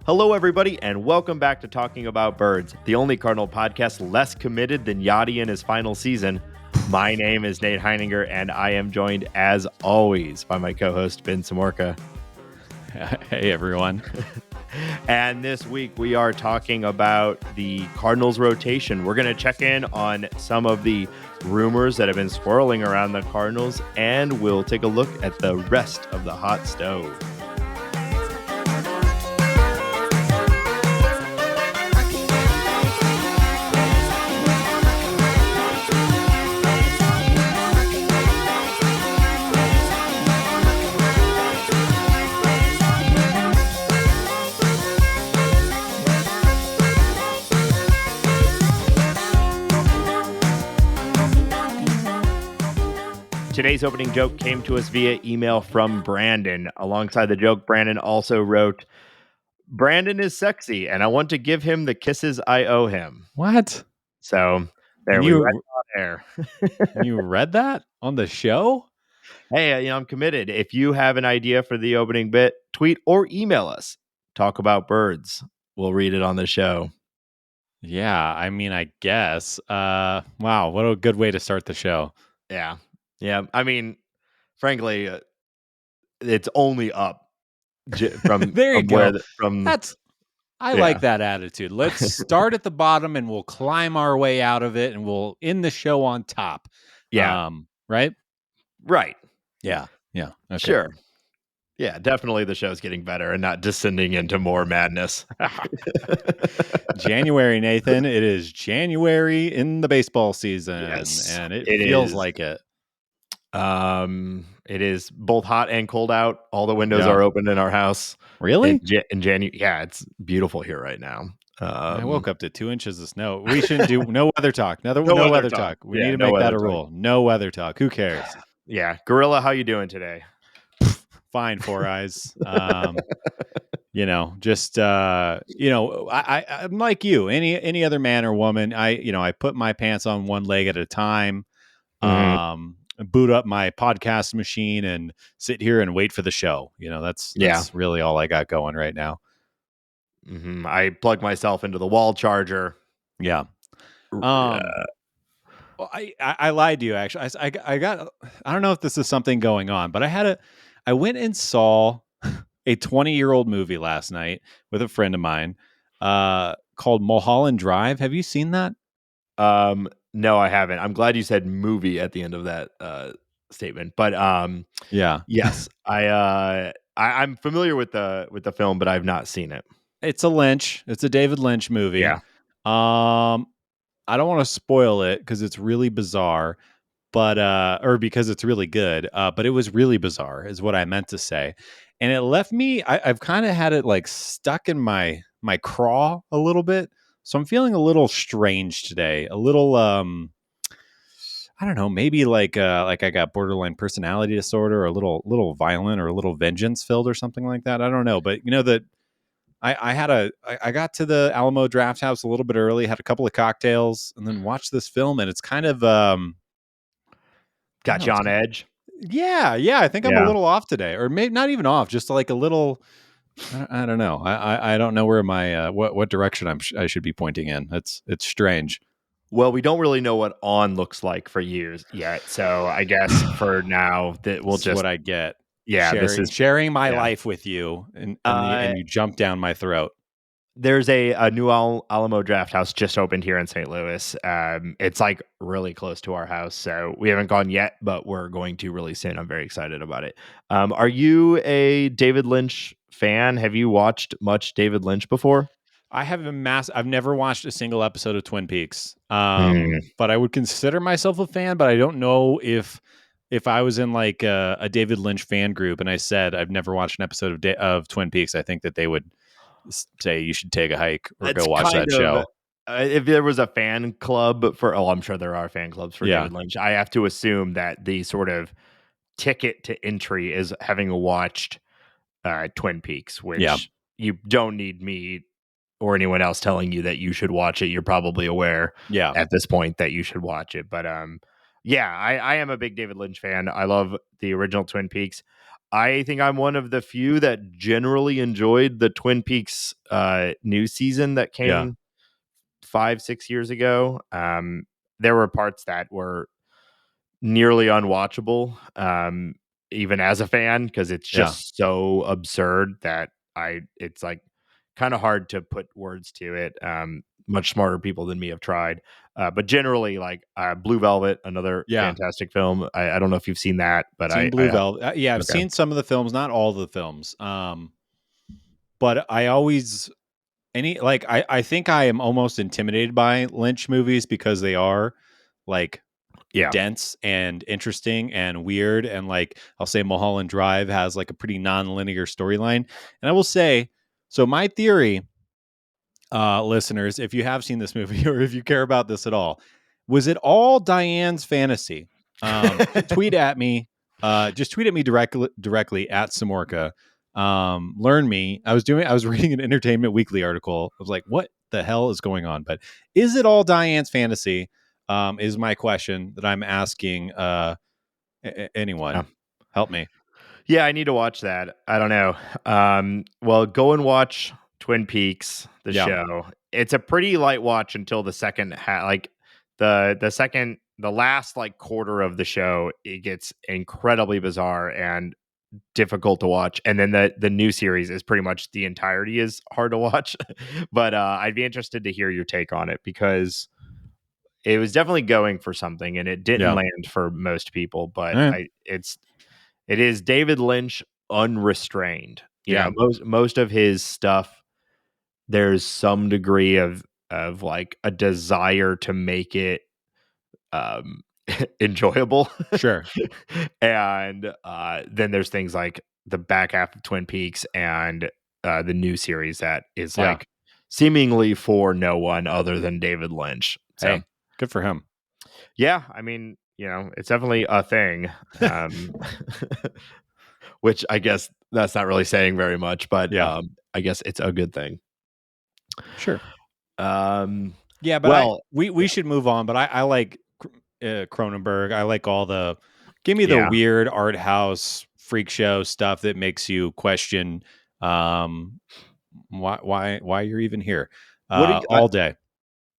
Hello, everybody, and welcome back to Talking About Birds, the only Cardinal podcast less committed than Yachty in his final season. My name is Nate Heininger, and I am joined, as always, by my co-host, Ben Samorka. Hey, everyone. And this week, we are talking about the Cardinals rotation. We're going to check in on some of the rumors that have been swirling around the Cardinals, and we'll take a look at the rest of the hot stove. Today's opening joke came to us via email from Brandon. Alongside the joke, Brandon also wrote, "Brandon is sexy, and I want to give him the kisses I owe him." What? So there we went on air. You read that on the show? Hey, I'm committed. If you have an idea for the opening bit, tweet or email us. Talk about birds. We'll read it on the show. Yeah, I guess. Wow, what a good way to start the show. Yeah. I mean, frankly, it's only up from there you go. I like that attitude. Let's start at the bottom and we'll climb our way out of it, and we'll end the show on top. Yeah. Right. Yeah. Okay. Sure. Yeah, definitely the show's getting better and not descending into more madness. January, Nathan. It is January in the baseball season. Yes, and it feels like it. It is both hot and cold out. All the windows are open in our house. Really? In January. Yeah, it's beautiful here right now. I woke up to 2 inches of snow. We shouldn't do no weather talk. No weather talk. We need to make that a rule. No weather talk. Who cares? Yeah. Gorilla, how you doing today? Fine, Four Eyes. I'm like you. Any other man or woman, I put my pants on one leg at a time. Boot up my podcast machine and sit here and wait for the show. That's really all I got going right now. I plug myself into the wall charger. Yeah. Well, I lied to you, actually. I don't know if this is something going on, but I went and saw a 20-year-old movie last night with a friend of mine called Mulholland Drive. Have you seen that? No, I haven't. I'm glad you said movie at the end of that statement. But yeah, yes, I'm familiar with the film, but I've not seen it. It's a David Lynch movie. Yeah. I don't want to spoil it because it's really bizarre, or because it's really good. But it was really bizarre, is what I meant to say, and it left me. I've kind of had it like stuck in my craw a little bit. So I'm feeling a little strange today, a little, I don't know, maybe like I got borderline personality disorder, or a little violent, or a little vengeance filled, or something like that. I don't know, but that I got to the Alamo Draft House a little bit early, had a couple of cocktails, and then watched this film, and it's kind of got you on edge. Yeah, I think I'm a little off today, or maybe not even off, just like a little. I don't know. I don't know where my what direction I should be pointing in. It's strange. Well, we don't really know what on looks like for years yet, so I guess for now that we'll just what I get. Yeah, this is sharing my life with you, and you jump down my throat. There's a new Alamo Draft House just opened here in St. Louis. It's like really close to our house, so we haven't gone yet, but we're going to really soon. I'm very excited about it. Are you a David Lynch fan? Have you watched much David Lynch before? I have I've never watched a single episode of Twin Peaks, but I would consider myself a fan. But I don't know if I was in like a David Lynch fan group and I said I've never watched an episode of Twin Peaks, I think that they would say you should take a hike or go watch that show. If there was a fan club I'm sure there are fan clubs for David Lynch. I have to assume that the sort of ticket to entry is having watched Twin Peaks, which you don't need me or anyone else telling you that you should watch it. You're probably aware at this point that you should watch it. But I am a big David Lynch fan. I love the original Twin Peaks. I think I'm one of the few that generally enjoyed the Twin Peaks new season that Yeah. came 5-6 years ago. There were parts that were nearly unwatchable, even as a fan, because it's Yeah. just so absurd that it's like kind of hard to put words to it. Much smarter people than me have tried. But generally, like Blue Velvet, another Yeah. fantastic film. I don't know if you've seen that, but Seen I Blue Velvet. Yeah, I've okay. seen some of the films, not all the films. But I always I think I am almost intimidated by Lynch movies because they are like Yeah. dense and interesting and weird. And like I'll say Mulholland Drive has like a pretty non-linear storyline. And I will say, so my theory, listeners, if you have seen this movie or if you care about this at all, was it all Diane's fantasy? Tweet at me. Just tweet at me directly at Samorka. Learn me. I was reading an Entertainment Weekly article. I was like, what the hell is going on? But is it all Diane's fantasy? Is my question that I'm asking Yeah. anyone. Help me. Yeah, I need to watch that. I don't know. Well, go and watch Twin Peaks, the Yeah. show. It's a pretty light watch until the second like the last like quarter of the show. It gets incredibly bizarre and difficult to watch, and then the new series is pretty much the entirety is hard to watch. But I'd be interested to hear your take on it because it was definitely going for something, and it didn't Yeah. land for most people. But All right. it is David Lynch unrestrained. Yeah. Most of his stuff, there's some degree of like a desire to make it um enjoyable. Sure. And then there's things like the back half of Twin Peaks and the new series that is Yeah. like seemingly for no one other than David Lynch. So Hey, good for him. yeah, I mean, it's definitely a thing. Which I guess that's not really saying very much, but Yeah. I guess it's a good thing. Sure. Um, Yeah, but well, we should move on. But I like Cronenberg. I like all the give me the yeah. weird art house freak show stuff that makes you question why you're even here What do you, all day.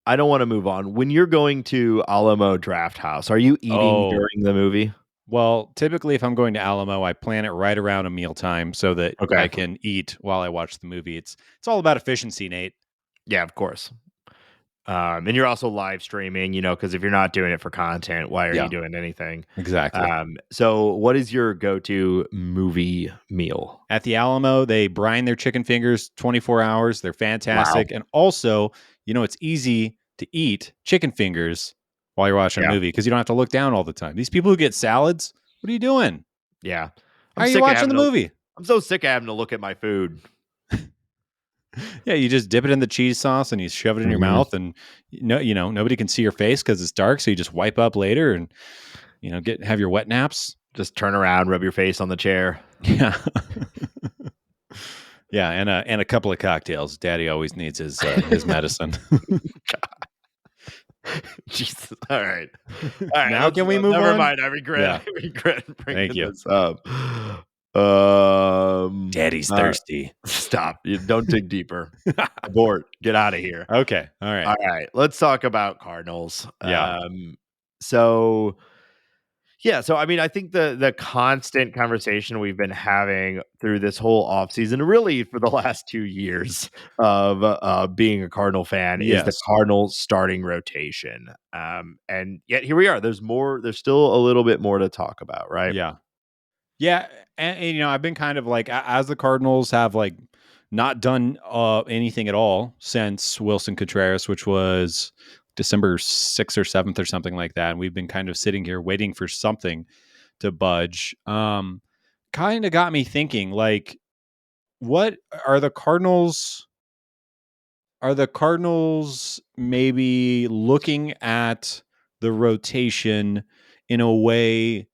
I don't want to move on. When you're going to Alamo Draft House, are you eating Oh, during the movie? well, typically if I'm going to Alamo, I plan it right around a mealtime so that Okay. I can eat while I watch the movie. It's all about efficiency, Nate. Yeah, of course. And you're also live streaming, because if you're not doing it for content, why are Yeah. you doing anything? Exactly. So what is your go-to movie meal? At the Alamo, they brine their chicken fingers 24 hours. They're fantastic. Wow. And also, it's easy to eat chicken fingers while you're watching a Yeah. movie because you don't have to look down all the time. These people who get salads, what are you doing? Yeah. How are you watching the movie? I'm so sick of having to look at my food. Yeah, you just dip it in the cheese sauce and you shove it in your mouth, and nobody can see your face because it's dark. So you just wipe up later and have your wet naps. Just turn around, rub your face on the chair. Yeah, yeah, and a couple of cocktails. Daddy always needs his medicine. Jesus. All right. Now can we move never on? mind. I regret. Yeah. I regret bringing Thank you. this up. Daddy's thirsty. Stop. You don't dig deeper. Abort. Get out of here. Okay. All right. All right. Let's talk about Cardinals. Yeah. So I mean, I think the constant conversation we've been having through this whole offseason, really for the last 2 years of being a Cardinal fan, is the Yes. Cardinals starting rotation. And yet here we are. There's still a little bit more to talk about, right? Yeah. Yeah. And I've been kind of like, as the Cardinals have like not done anything at all since Wilson Contreras, which was December 6th or 7th or something like that. And we've been kind of sitting here waiting for something to budge. Kind of got me thinking, like, what are the Cardinals? Are the Cardinals maybe looking at the rotation in a way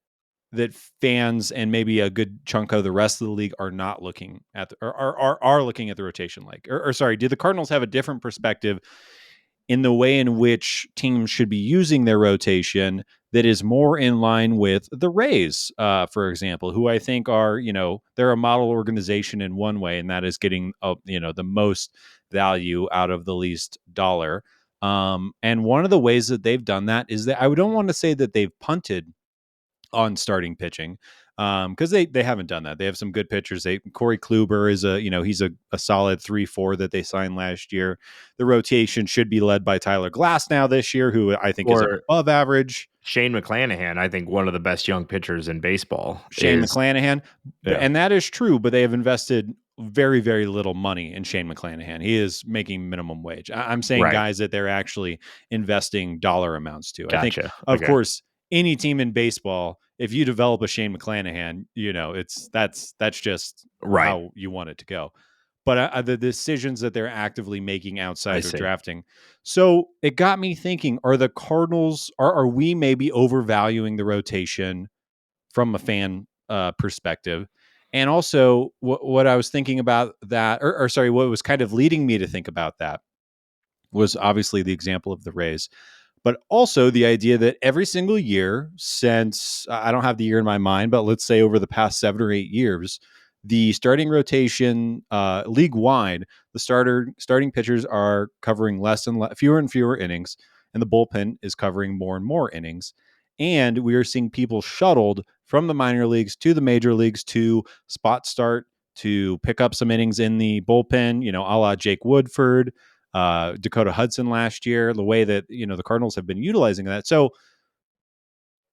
that fans and maybe a good chunk of the rest of the league are not looking at are looking at the rotation like, or sorry, do the Cardinals have a different perspective in the way in which teams should be using their rotation that is more in line with the Rays, for example, who I think are, they're a model organization in one way, and that is getting, the most value out of the least dollar. And one of the ways that they've done that is that I don't want to say that they've punted on starting pitching, because they haven't done that. They have some good pitchers. Corey Kluber is he's a solid 3-4 that they signed last year. The rotation should be led by Tyler Glass now this year, who I think is above average. Shane McClanahan, I think one of the best young pitchers in baseball. McClanahan, and that is true, but they have invested very, very little money in Shane McClanahan. He is making minimum wage. I'm saying guys that they're actually investing dollar amounts to. Gotcha. I think, of course, any team in baseball, if you develop a Shane McClanahan, that's just how you want it to go. But the decisions that they're actively making outside of drafting. So it got me thinking, are the Cardinals, are we maybe overvaluing the rotation from a fan perspective? And also what I was thinking about that, or sorry, what was kind of leading me to think about that was obviously the example of the Rays, but also the idea that every single year since, I don't have the year in my mind, but let's say over the past 7 or 8 years, the starting rotation, league wide, the starting pitchers are covering fewer and fewer innings, and the bullpen is covering more and more innings. And we are seeing people shuttled from the minor leagues to the major leagues to spot start, to pick up some innings in the bullpen, a la Jake Woodford, Dakota Hudson last year, the way that, the Cardinals have been utilizing that. So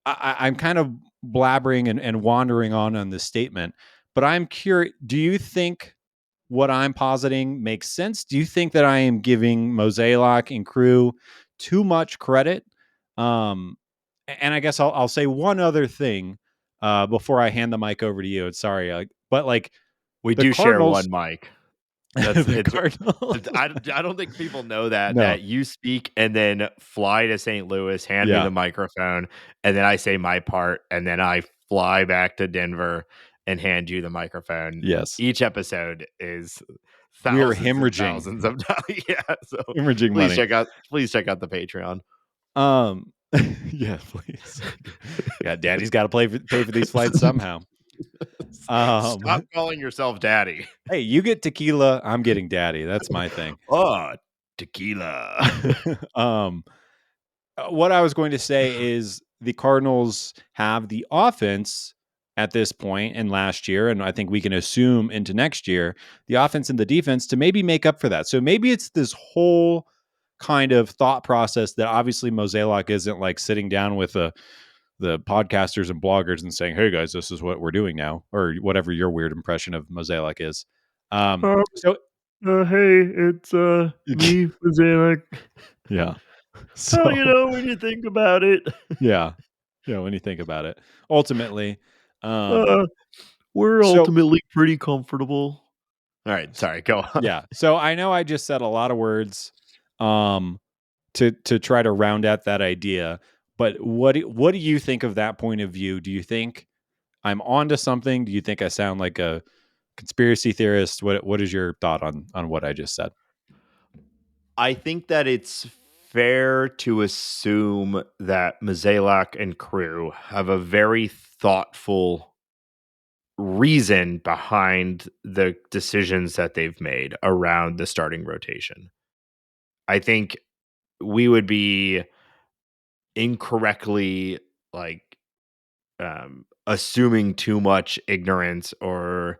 I'm kind of blabbering and wandering on this statement, but I'm curious, do you think what I'm positing makes sense? Do you think that I am giving Mozeliak and crew too much credit? And I guess I'll say one other thing before I hand the mic over to you. Sorry, but we do share one mic. That's I don't think people know that you speak and then fly to St. Louis, hand me the microphone, and then I say my part, and then I fly back to Denver and hand you the microphone. Yes, each episode is we're hemorrhaging thousands of dollars. So hemorrhaging please money. Please check out the Patreon. Yeah, please. Yeah, Daddy's got to pay for these flights somehow. Stop calling yourself Daddy. Hey, you get tequila, I'm getting Daddy. That's my thing. Oh, tequila. What I was going to say is the Cardinals have the offense at this point and last year, and I think we can assume into next year, the offense and the defense to maybe make up for that. So maybe it's this whole kind of thought process that obviously Mozeliak isn't sitting down with the podcasters and bloggers and saying, "Hey guys, this is what we're doing now," or whatever your weird impression of Mozeliak is. Hey, it's me, Mozeliak. Yeah. So when you think about it. Yeah, when you think about it, ultimately, we're ultimately pretty comfortable. All right, sorry, go on. Yeah, so I know I just said a lot of words to try to round out that idea, but what do you think of that point of view? Do you think I'm onto something? Do you think I sound like a conspiracy theorist? What is your thought on what I just said? I think that it's fair to assume that Mozeliak and crew have a very thoughtful reason behind the decisions that they've made around the starting rotation. I think we would be incorrectly assuming too much ignorance or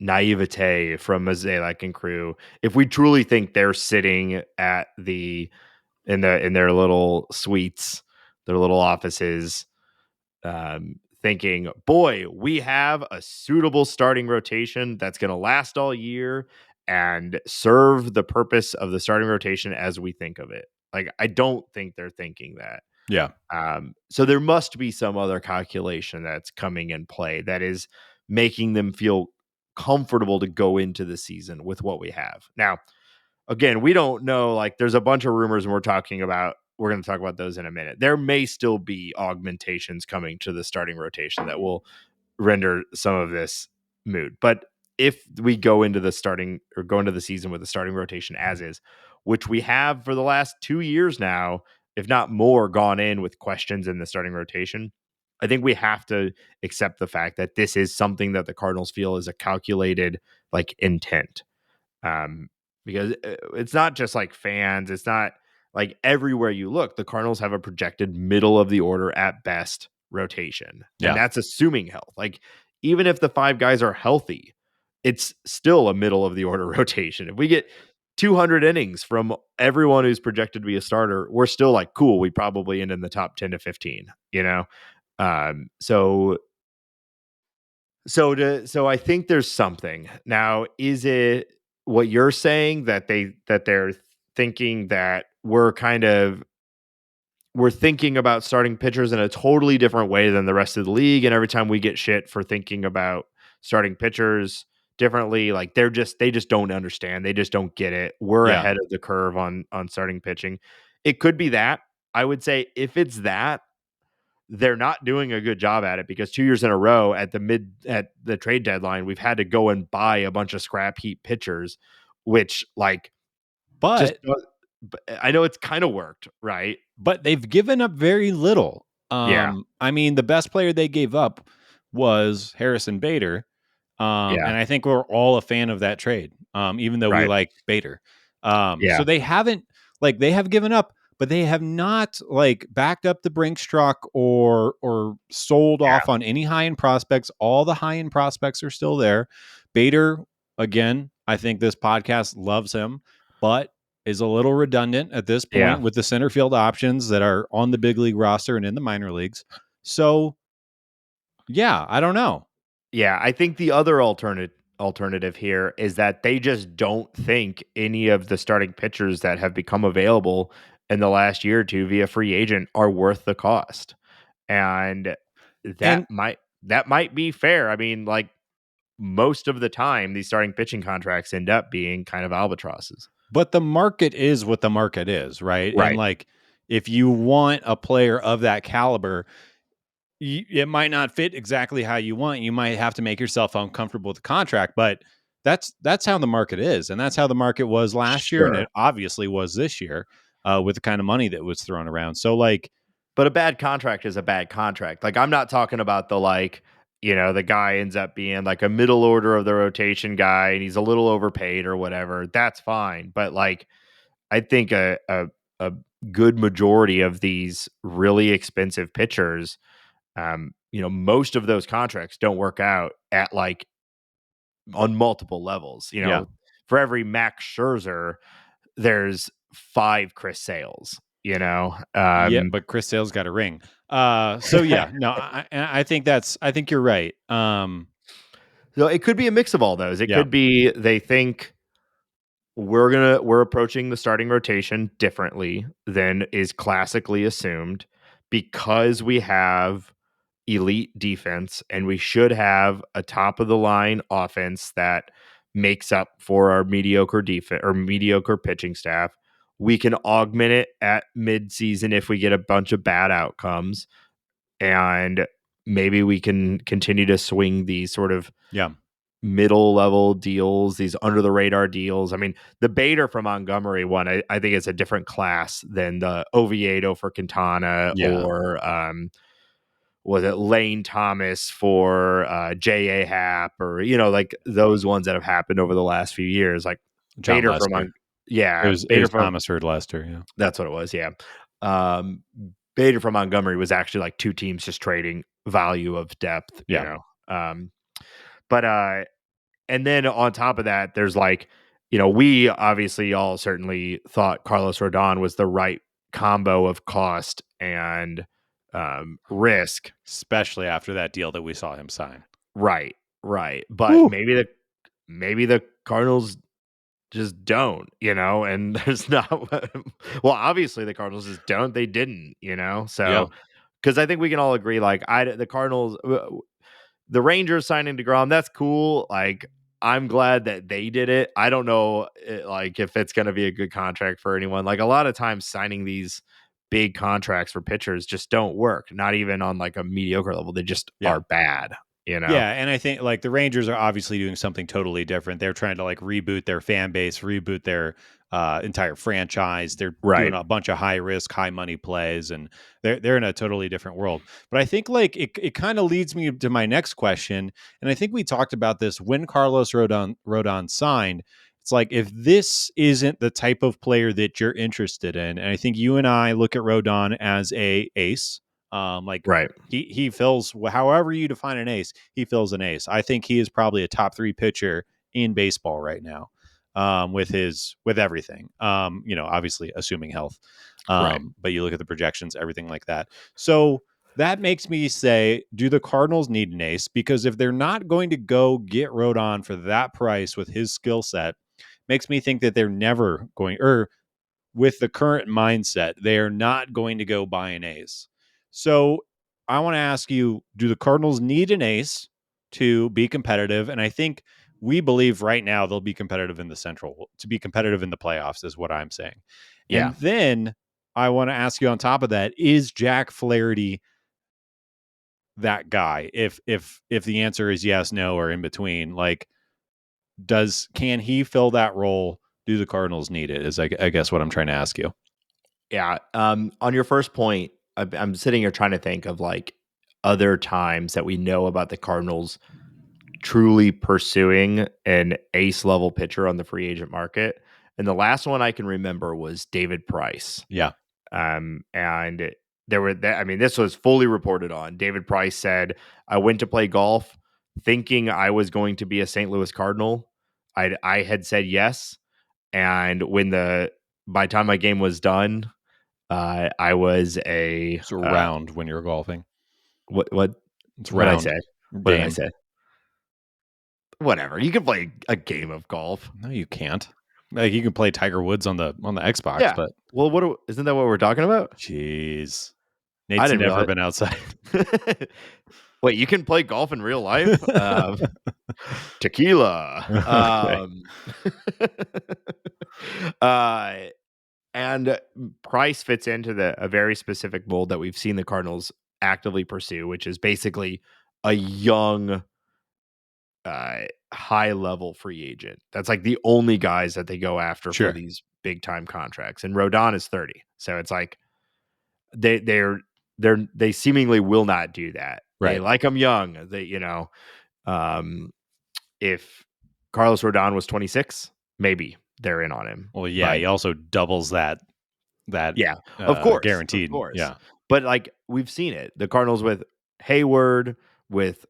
naivete from Mozeliak and crew if we truly think they're sitting at in their little suites, their little offices, thinking, boy, we have a suitable starting rotation that's going to last all year and serve the purpose of the starting rotation as we think of it. I don't think they're thinking that. Yeah. So there must be some other calculation that's coming in play that is making them feel comfortable to go into the season with what we have. Now, again, we don't know, there's a bunch of rumors and we're going to talk about those in a minute. There may still be augmentations coming to the starting rotation that will render some of this moot. But if we go into the season with the starting rotation as is, which we have for the last 2 years now, if not more, gone in with questions in the starting rotation. I think we have to accept the fact that this is something that the Cardinals feel is a calculated like intent. Because it's not just like fans. It's not like everywhere you look, the Cardinals have a projected middle of the order at best rotation. And Yeah. that's assuming health. Like, even if the 5 guys are healthy, it's still a middle of the order rotation. If we get 200 innings from everyone who's projected to be a starter, we're still like, cool, we probably end in the top 10 to 15, you know? So I think there's something. Now, is it what you're saying that they're thinking that we're thinking about starting pitchers in a totally different way than the rest of the league, and every time we get shit for thinking about starting pitchers differently, like they just don't understand. They just don't get it. We're Yeah. ahead of the curve on starting pitching. It could be that. I would say if it's that, they're not doing a good job at it, because 2 years in a row at the trade deadline, we've had to go and buy a bunch of scrap heap pitchers, which like just But I know it's kind of worked, right? but they've given up very little. Yeah, I mean, the best player they gave up was Harrison Bader. yeah, And I think we're all a fan of that trade, even though we right, like Bader. yeah, So they haven't, like, they have given up, but they have not like backed up the Brinks truck or sold yeah, off on any high end prospects. All the high end prospects are still there. Bader, again, I think this podcast loves him, but is a little redundant at this yeah, point with the center field options that are on the big league roster and in the minor leagues. So yeah, I don't know. yeah. I think the other alternative here is that they just don't think any of the starting pitchers that have become available in the last year or two via free agent are worth the cost. And And that might be fair. I mean, like, most of the time these starting pitching contracts end up being kind of albatrosses. But the market is what the market is, right? And Right. like, if you want a player of that caliber, it might not fit exactly how you want. You might have to make yourself uncomfortable with the contract, but that's how the market is, and that's how the market was last year, and Sure. it obviously was this year with the kind of money that was thrown around. So, like, But a bad contract is a bad contract. Like, I'm not talking about the like, the guy ends up being like a middle order of the rotation guy and he's a little overpaid or whatever. That's fine. But like, I think a good majority of these really expensive pitchers, most of those contracts don't work out at like on multiple levels. yeah, For every Max Scherzer, there's 5 Chris Sales. yeah, but Chris Sale's got a ring. So yeah, no, I think you're right. So it could be a mix of all those. It Yeah, could be they think we're approaching the starting rotation differently than is classically assumed, because we have elite defense and we should have a top of the line offense that makes up for our mediocre defense or mediocre pitching staff. We can augment it at midseason if we get a bunch of bad outcomes, and maybe we can continue to swing these sort of yeah, middle level deals, these under the radar deals. I mean, the Bader from Montgomery one, I think it's a different class than the Oviedo for Quintana, yeah. or was it Lane Thomas for J.A. Happ, or, like those ones that have happened over the last few years. Like John Bader from, Lester. It yeah, was it Bader was from, Thomas Hurd Lester. Yeah, that's what it was. Yeah. Um, Bader from Montgomery was actually like 2 teams just trading value of depth, yeah. but and then on top of that, there's like, we obviously all certainly thought Carlos Rodon was the right combo of cost and risk. Especially after that deal that we saw him sign. Right, right. But Whew. maybe the Cardinals just don't, and there's not. Well, obviously the Cardinals just don't. They didn't, Yeah, So because I think we can all agree, like the Cardinals. The Rangers signing DeGrom, that's cool. Like, I'm glad that they did it. I don't know, like, if it's going to be a good contract for anyone. Like, a lot of times signing these big contracts for pitchers just don't work. Not even on like a mediocre level. They just yeah. are bad. you know? Yeah, and I think like the Rangers are obviously doing something totally different. They're trying to like reboot their fan base, reboot their entire franchise. They're doing Right. a bunch of high risk, high money plays, and they're in a totally different world. But I think like it kind of leads me to my next question, and I think we talked about this when Carlos Rodon signed. It's like if this isn't the type of player that you're interested in, and I think you and I look at Rodon as a ace. Like Right. he fills however you define an ace, he fills an ace. I think he is probably a top 3 pitcher in baseball right now, with everything. Obviously assuming health. Right. But you look at the projections, everything like that. So that makes me say, do the Cardinals need an ace? Because if they're not going to go get Rodon for that price with his skill set, makes me think that they're never going, or with the current mindset, they are not going to go buy an ace. So I want to ask you, do the Cardinals need an ace to be competitive? And I think we believe right now they'll be competitive in the Central, to be competitive in the playoffs is what I'm saying. Yeah. And then I want to ask you on top of that, is Jack Flaherty that guy? If the answer is yes, no, or in between, like can he fill that role? Do the Cardinals need it? Is I guess what I'm trying to ask you. Yeah. On your first point, I'm sitting here trying to think of like other times that we know about the Cardinals truly pursuing an ace level pitcher on the free agent market. And the last one I can remember was David Price. Yeah. And there were I mean, this was fully reported on. David Price said, I went to play golf thinking I was going to be a St. Louis Cardinal. I had said yes. And by the time my game was done, I was a It's round when you're golfing. what It's what I round say? What did I game. say? Whatever. You can play a game of golf. No, you can't. Like you can play Tiger Woods on the Xbox, Yeah. but Well, isn't that what we're talking about? jeez, I Nate's didn't never realize. been outside. Wait, you can play golf in real life? Tequila. Okay. Uh, and Price fits into a very specific mold that we've seen the Cardinals actively pursue, which is basically a young, high level free agent. That's like the only guys that they go after for Sure. these big time contracts. And Rodon is 30, so it's like they seemingly will not do that. They Right. like them young. If Carlos Rodon was 26, maybe they're in on him. Well, yeah, But he also doubles that yeah, of guaranteed. course. Yeah. But like we've seen it, the Cardinals with Hayward, with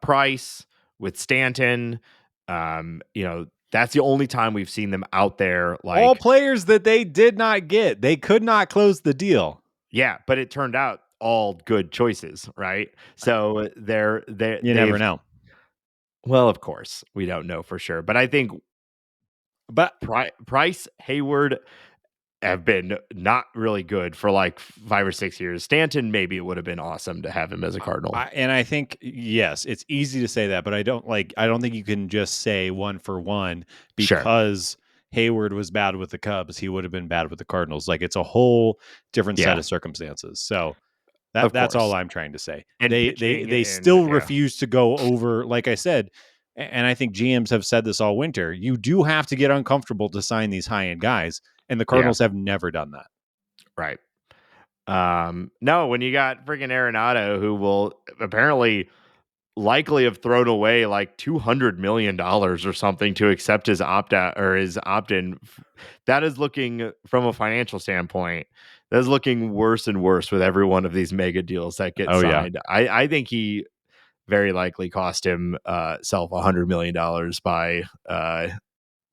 Price, with Stanton. That's the only time we've seen them out there. Like All players that they did not get. They could not close the deal. yeah, but it turned out all good choices, right? So You never know. well, of course, we don't know for sure, but I think But Price, Hayward have been not really good for like 5 or 6 years. Stanton, maybe it would have been awesome to have him as a Cardinal. I think yes, it's easy to say that, but I don't think you can just say one for one Sure. because Hayward was bad with the Cubs, he would have been bad with the Cardinals. Like it's a whole different set Yeah, of circumstances. So of that's all course. I'm trying to say. And They pitching still yeah. refuse to go over, like I said, and I think GMs have said this all winter. You do have to get uncomfortable to sign these high end guys, and the Cardinals have never done that. Right. No, when you got freaking Arenado, who will apparently likely have thrown away like $200 million or something to accept his opt out or his opt in. That is looking from a financial standpoint. That is looking worse and worse with every one of these mega deals that get signed. Yeah. I think he very likely cost him self $100 million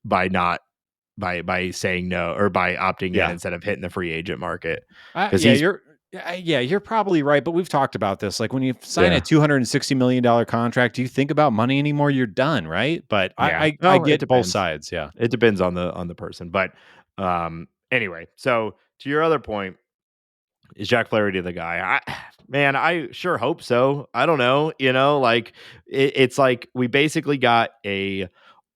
by saying no or by opting in instead of hitting the free agent market. You're probably right, but we've talked about this. Like when you sign a $260 million contract, do you think about money anymore? You're done, right? But I get both sides. Yeah, it depends on the person. But anyway, so to your other point, is Jack Flaherty the guy? I sure hope so. I don't know. Like it's like we basically got a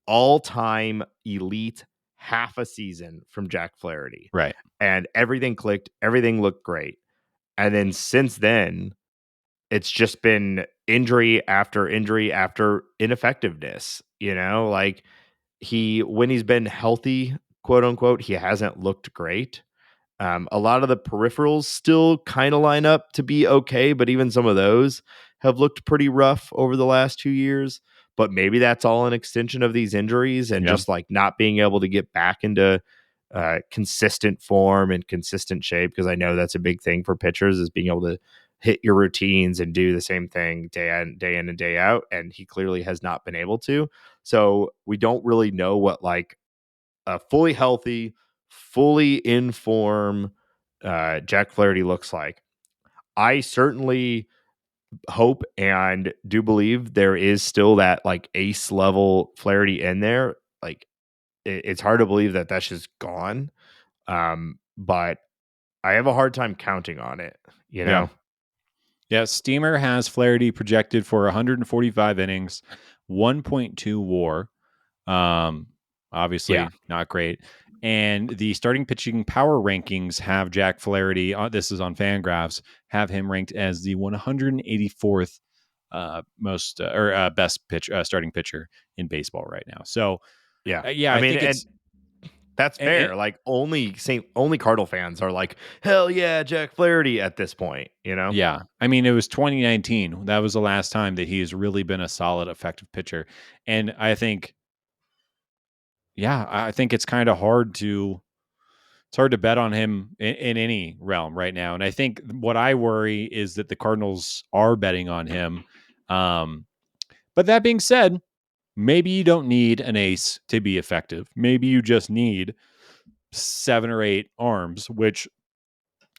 all-time elite half a season from Jack Flaherty. Right. And everything clicked. Everything looked great. And then since then, it's just been injury after ineffectiveness, like when he's been healthy, quote unquote, he hasn't looked great. A lot of the peripherals still kind of line up to be okay, but even some of those have looked pretty rough over the last 2 years. But maybe that's all an extension of these injuries and Yeah. just like not being able to get back into consistent form and consistent shape. Because I know that's a big thing for pitchers is being able to hit your routines and do the same thing day in and day out. And he clearly has not been able to. So we don't really know what like a fully healthy, fully in form Jack Flaherty looks like. I certainly hope and do believe there is still that like ace level Flaherty in there. Like it's hard to believe that that's just gone. But I have a hard time counting on it, you Yeah. know? Yeah. Steamer has Flaherty projected for 145 innings, 1.2 WAR. Um, Yeah. Obviously not great. And the starting pitching power rankings have Jack Flaherty. This is on Fangraphs. Have him ranked as the 184th most or best starting pitcher in baseball right now. So Yeah. yeah, I I mean, think and it's that's fair. Like only Cardinal fans are like, hell yeah, Jack Flaherty at this point, yeah. I mean, it was 2019. That was the last time that he's really been a solid, effective pitcher. And I think, yeah, I think it's kind of hard to bet on him in any realm right now. And I think what I worry is that the Cardinals are betting on him. Um, but that being said, maybe you don't need an ace to be effective. Maybe you just need 7 or 8 arms, which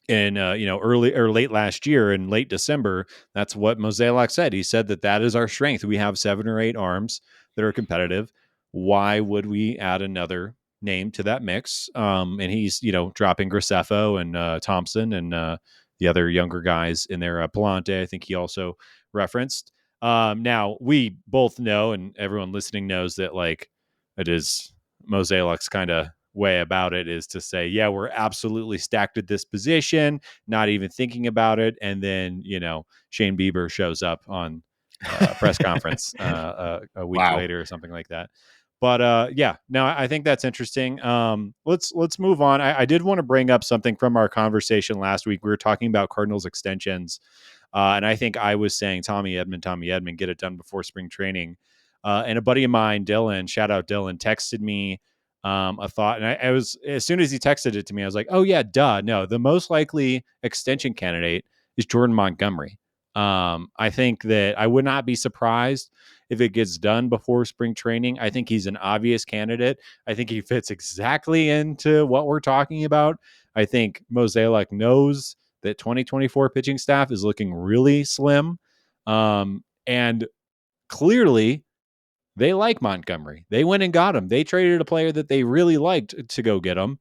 in early or late last year in late December, that's what Mozeliak said. He said that is our strength. We have 7 or 8 arms that are competitive. Why would we add another name to that mix? And he's dropping Graceffo and Thompson and the other younger guys in there. Palante, I think he also referenced. Now we both know, and everyone listening knows that like it is Mozeliak's kind of way about it is to say, yeah, we're absolutely stacked at this position, not even thinking about it. And then, Shane Bieber shows up on a press conference a week Wow. later or something like that. But yeah, no, I think that's interesting. Let's move on. I did want to bring up something from our conversation last week. We were talking about Cardinals extensions. And I think I was saying Tommy Edman, get it done before spring training. And a buddy of mine, Dylan, shout out Dylan, texted me a thought. And I was, as soon as he texted it to me, I was like, oh, yeah, duh. No, the most likely extension candidate is Jordan Montgomery. I think that I would not be surprised if it gets done before spring training. I think he's an obvious candidate. I think he fits exactly into what we're talking about. I think Mozeliak knows that 2024 pitching staff is looking really slim. And clearly, they like Montgomery. They went and got him. They traded a player that they really liked to go get him.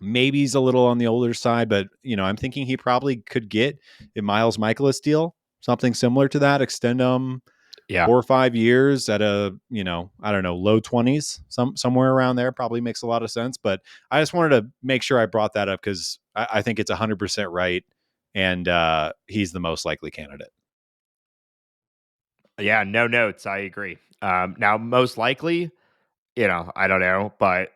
Maybe he's a little on the older side, but I'm thinking he probably could get a Miles Michaelis deal, something similar to that, extend him Yeah. 4 or 5 years at a, I don't know, low 20s, somewhere around there probably makes a lot of sense. But I just wanted to make sure I brought that up because I think it's 100% right. And he's the most likely candidate. Yeah, no notes. I agree. Now, most likely, I don't know, but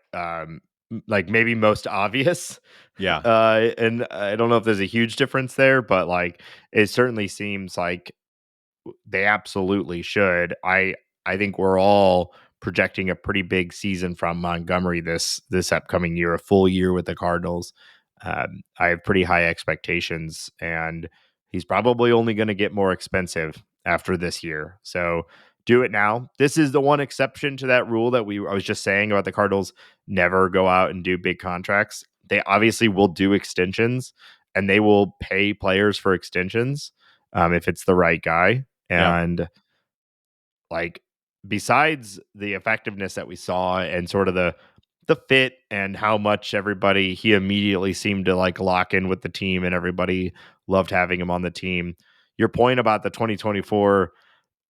like maybe most obvious. Yeah. And I don't know if there's a huge difference there, but like it certainly seems like they absolutely should. I think we're all projecting a pretty big season from Montgomery this upcoming year, a full year with the Cardinals. I have pretty high expectations, and he's probably only going to get more expensive after this year. So do it now. This is the one exception to that rule that I was just saying about the Cardinals never go out and do big contracts. They obviously will do extensions, and they will pay players for extensions if it's the right guy. Yeah. And like besides the effectiveness that we saw and sort of the fit and how much everybody he immediately seemed to like lock in with the team and everybody loved having him on the team. Your point about the 2024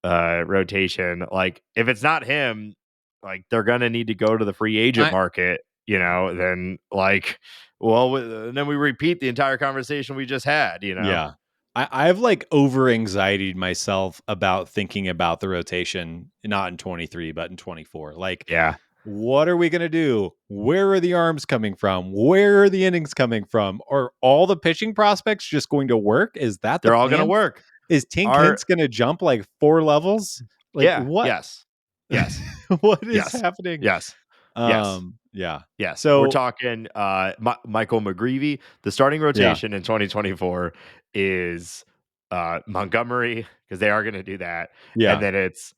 rotation, like if it's not him, like they're gonna need to go to the free agent I, market, then like, well, then we repeat the entire conversation we just had. yeah. I've like over anxietied myself about thinking about the rotation, not in 23, but in 24. Like, Yeah. what are we going to do? Where are the arms coming from? Where are the innings coming from? Are all the pitching prospects just going to work? Is that the They're all going to plan? work. Is Tink Our Hintz going to jump like 4 levels? Like Yeah. what? Yes. Yes. What is Yes. happening? Yes. Yes. Yeah. Yes. We're So, talking Michael McGreevy. The starting yeah. rotation in 2024 is Montgomery, because they are going to do that. And Yeah. then it's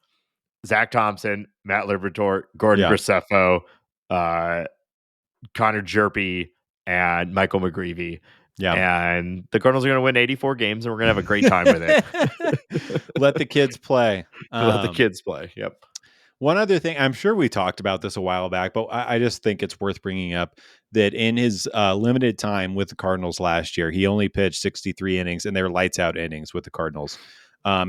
Zach Thompson, Matt Liberatore, Gordon Yeah. Graceffo, uh, Connor Jerpy, and Michael McGreevy. Yeah. And the Cardinals are going to win 84 games, and we're going to have a great time with it. Let the kids play. Let the kids play. Yep. One other thing, I'm sure we talked about this a while back, but I just think it's worth bringing up that in his limited time with the Cardinals last year, he only pitched 63 innings, and they were lights out innings with the Cardinals.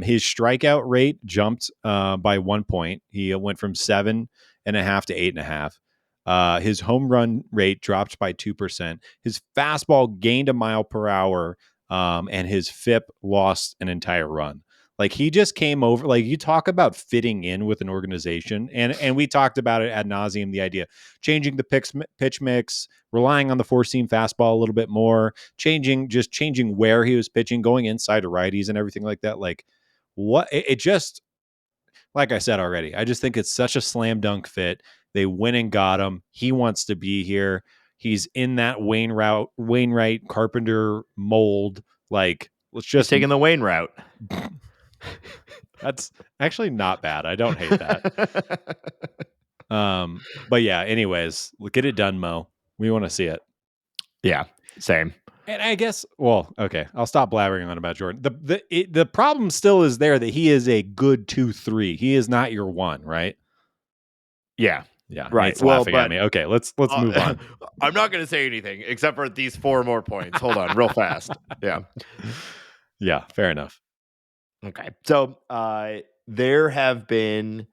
His strikeout rate jumped by 1 point. He went from 7.5 to 8.5. His home run rate dropped by 2%. His fastball gained a mile per hour, and his FIP lost an entire run. Like he just came over. Like you talk about fitting in with an organization, and we talked about it ad nauseum. The idea changing the pitch mix, relying on the 4-seam fastball a little bit more, changing where he was pitching, going inside to righties and everything like that. Like what it just, like I said already, I just think it's such a slam dunk fit. They went and got him. He wants to be here. He's in that Wainwright Carpenter mold. Like let's He's just taking the Wayne route. That's actually not bad. I don't hate that. But yeah, anyways, get it done, Mo. We want to see it. Yeah, same. And I guess, well, okay, I'll stop blabbering on about Jordan. The problem still is there that he is a good 2-3. He is not your 1, right? Yeah. Yeah, Right. Nate's Well, laughing at but me. Okay, let's move on. I'm not going to say anything except for these 4 more points. Hold on, real fast. Yeah. Yeah, fair enough. Okay. So there have been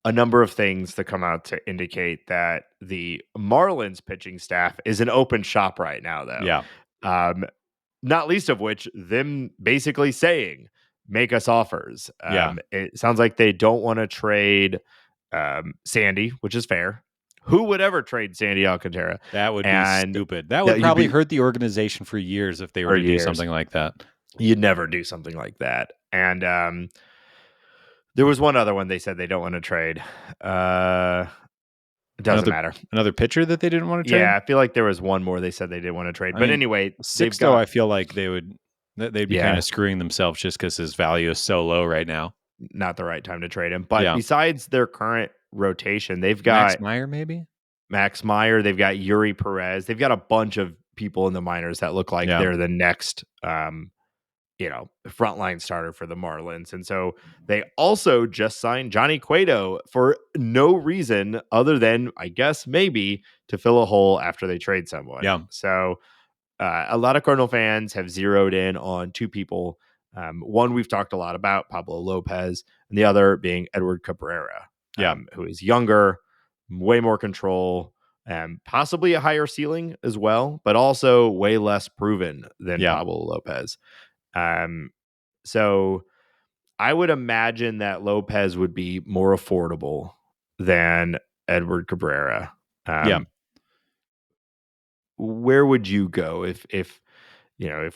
a number of things that come out to indicate that the Marlins pitching staff is an open shop right now, though. Yeah. Not least of which them basically saying, make us offers. Yeah. It sounds like they don't want to trade Sandy, which is fair. Who would ever trade Sandy Alcantara? That would be stupid. That would probably hurt the organization for years if they were to do something like that. You'd never do something like that. And there was one other one they said they don't want to trade. It doesn't matter. Another pitcher that they didn't want to trade? Yeah, I feel like there was one more they said they didn't want to trade. But anyway, Sixto, I feel like they'd be kind of screwing themselves just because his value is so low right now. Not the right time to trade him. But besides their current rotation, they've got Max Meyer, maybe? Max Meyer. They've got Yuri Perez. They've got a bunch of people in the minors that look like they're the next frontline starter for the Marlins. And so they also just signed Johnny Cueto for no reason other than, I guess, maybe to fill a hole after they trade someone. Yeah. So a lot of Cardinal fans have zeroed in on 2 people. One we've talked a lot about, Pablo Lopez, and the other being Edward Cabrera, who is younger, way more control, possibly a higher ceiling as well, but also way less proven than Pablo Lopez. So I would imagine that Lopez would be more affordable than Edward Cabrera. Where would you go if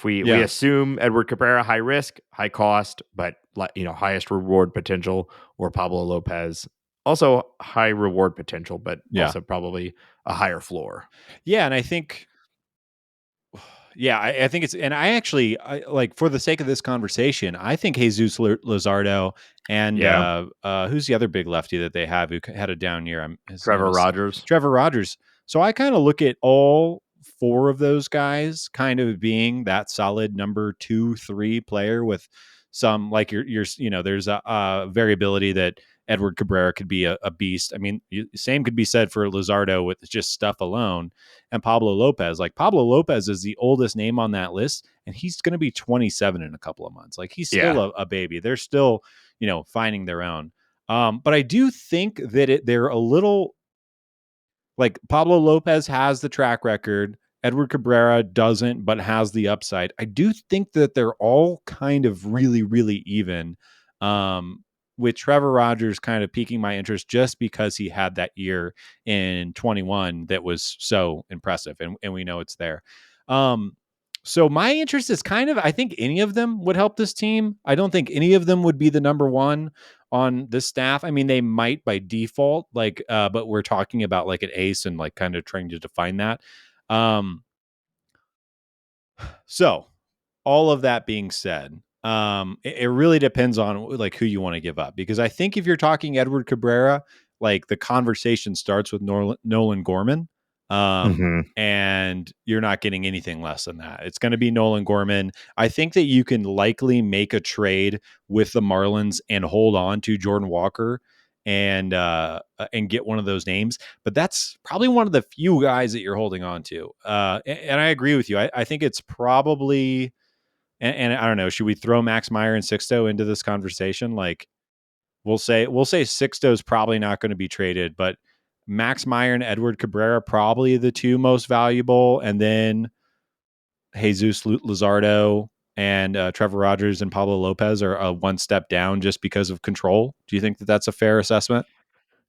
we assume Edward Cabrera high risk, high cost, but highest reward potential, or Pablo Lopez also high reward potential, but also probably a higher floor? Yeah, and I think. Yeah, I think it's, and I actually like, for the sake of this conversation, I think Jesus Luzardo and who's the other big lefty that they have who had a down year? Trevor Rogers. Trevor Rogers. So I kind of look at all 4 of those guys kind of being that solid number 2, 3 player with some, like there's a variability that Edward Cabrera could be a beast. I mean, same could be said for Luzardo with just stuff alone. And Pablo Lopez. Like, Pablo Lopez is the oldest name on that list, and he's going to be 27 in a couple of months. Like, he's still a baby. They're still, finding their own. But I do think that they're a little, like, Pablo Lopez has the track record Edward Cabrera doesn't, but has the upside. I do think that they're all kind of really, really even. With Trevor Rogers kind of piquing my interest just because he had that year in 21 that was so impressive, and we know it's there. So my interest is kind of, I think any of them would help this team. I don't think any of them would be the number one on this staff. I mean, they might by default, but we're talking about like an ace and like kind of trying to define that. Um, so all of that being said, it really depends on like who you want to give up, because I think if you're talking Edward Cabrera, like the conversation starts with Nolan Gorman, and you're not getting anything less than that. It's going to be Nolan Gorman. I think that you can likely make a trade with the Marlins and hold on to Jordan Walker and get one of those names, but that's probably one of the few guys that you're holding on to. And I agree with you. I think it's probably, and I don't know, should we throw Max Meyer and Sixto into this conversation? Like we'll say Sixto is probably not going to be traded, but Max Meyer and Edward Cabrera probably the two most valuable, and then Jesus Luzardo and Trevor Rogers and Pablo Lopez are one step down just because of control. Do you think that that's a fair assessment?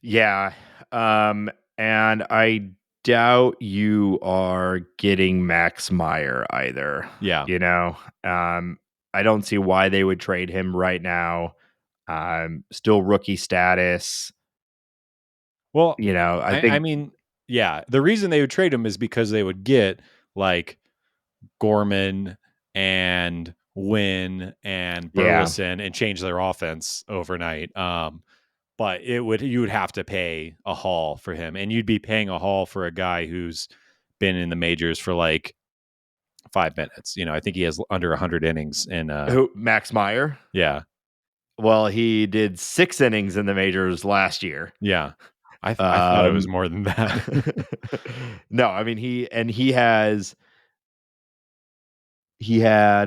Yeah. And I doubt you are getting Max Meyer either. Yeah. You know, I don't see why they would trade him right now. Still rookie status. Well, You know, I I think, mean, yeah, the reason they would trade him is because they would get like Gorman and Wynn and yeah. Burleson and change their offense overnight. But you would have to pay a haul for him, and you'd be paying a haul for a guy who's been in the majors for like 5 minutes. You know, I think he has under 100 innings in Who, Max Meyer? yeah. Well, he did 6 innings in the majors last year. Yeah. I thought it was Um, more than that. no, I mean he had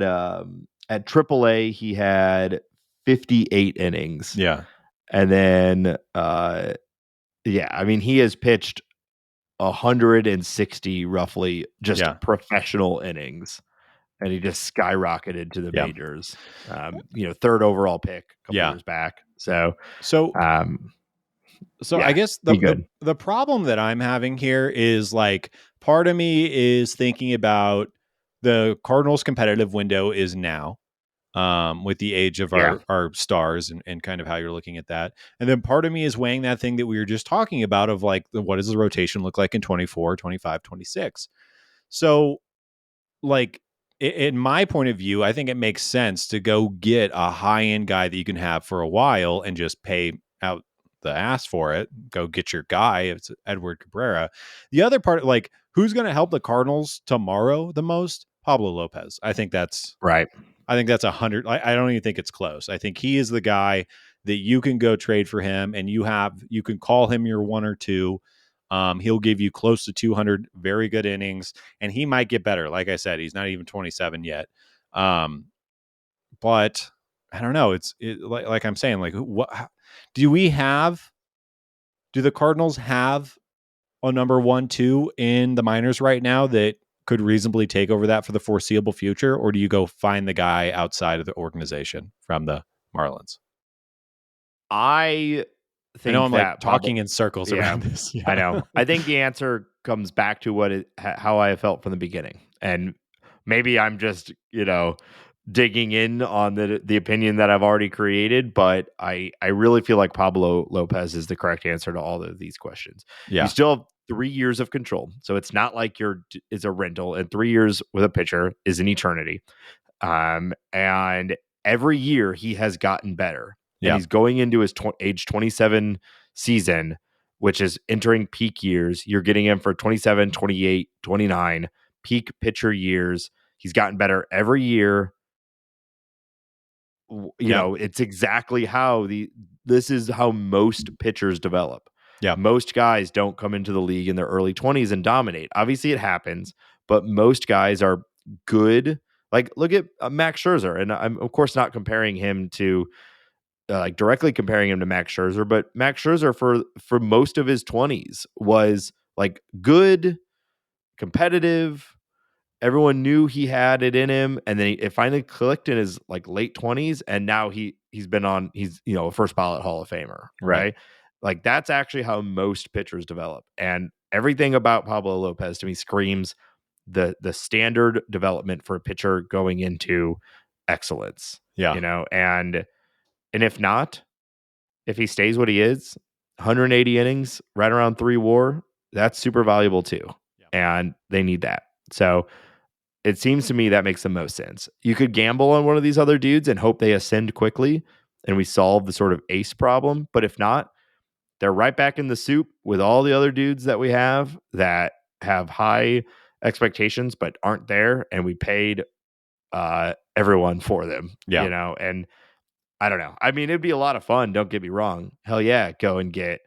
at AAA he had 58 innings, Yeah. and then yeah, I mean he has pitched 160 roughly just Yeah. professional innings, and he just skyrocketed to the Yeah. majors. Third overall pick a couple Yeah. years back. So So um, So I yeah, guess he good. the problem that I'm having here is like part of me is thinking about the Cardinals competitive window is now, with the age of Yeah. our stars and kind of how you're looking at that. And then part of me is weighing that thing that we were just talking about of like what does the rotation look like in 24, 25, 26. So like in my point of view, I think it makes sense to go get a high end guy that you can have for a while and just pay out the ass for it. Go get your guy. It's Edward Cabrera. The other part, like, who's going to help the Cardinals tomorrow the most? Pablo Lopez. Right. I think that's 100. I don't even think it's close. I think he is the guy that you can go trade for him, and you can call him your one or two. He'll give you close to 200 very good innings, and he might get better. Like I said, he's not even 27 yet. But I don't know. Like I'm saying, like what do we have? Do the Cardinals have a number 1, 2 in the minors right now that could reasonably take over that for the foreseeable future, or do you go find the guy outside of the organization from the Marlins? I I know think I'm like that talking probably, in circles yeah, around this. I Yeah. know. I think the answer comes back to how I felt from the beginning. And maybe I'm just, digging in on the opinion that I've already created, but I really feel like Pablo Lopez is the correct answer to all of these questions. You Yeah. still have 3 years of control. So it's not like it's a rental, and 3 years with a pitcher is an eternity. And every year he has gotten better, and Yeah. he's going into his age 27 season, which is entering peak years. You're getting him for 27, 28, 29 peak pitcher years. He's gotten better every year. Yeah. It's exactly how this is how most pitchers develop. Yeah. Most guys don't come into the league in their early 20s and dominate. Obviously it happens, but most guys are good. Like look at Max Scherzer, and I'm of course not comparing him to like directly comparing him to Max Scherzer, but Max Scherzer for most of his 20s was like good, competitive. Everyone knew he had it in him, and then it finally clicked in his like late 20s, and now he's a first ballot Hall of Famer, right? Like that's actually how most pitchers develop, and everything about Pablo Lopez to me screams the standard development for a pitcher going into excellence. Yeah. And if he stays what he is, 180 innings, right around 3 WAR, that's super valuable too, and they need that. So it seems to me that makes the most sense. You could gamble on one of these other dudes and hope they ascend quickly and we solve the sort of ace problem. But if not, they're right back in the soup with all the other dudes that we have that have high expectations but aren't there. And we paid everyone for them, and I don't know. I mean, it'd be a lot of fun. Don't get me wrong. Hell yeah. Go and get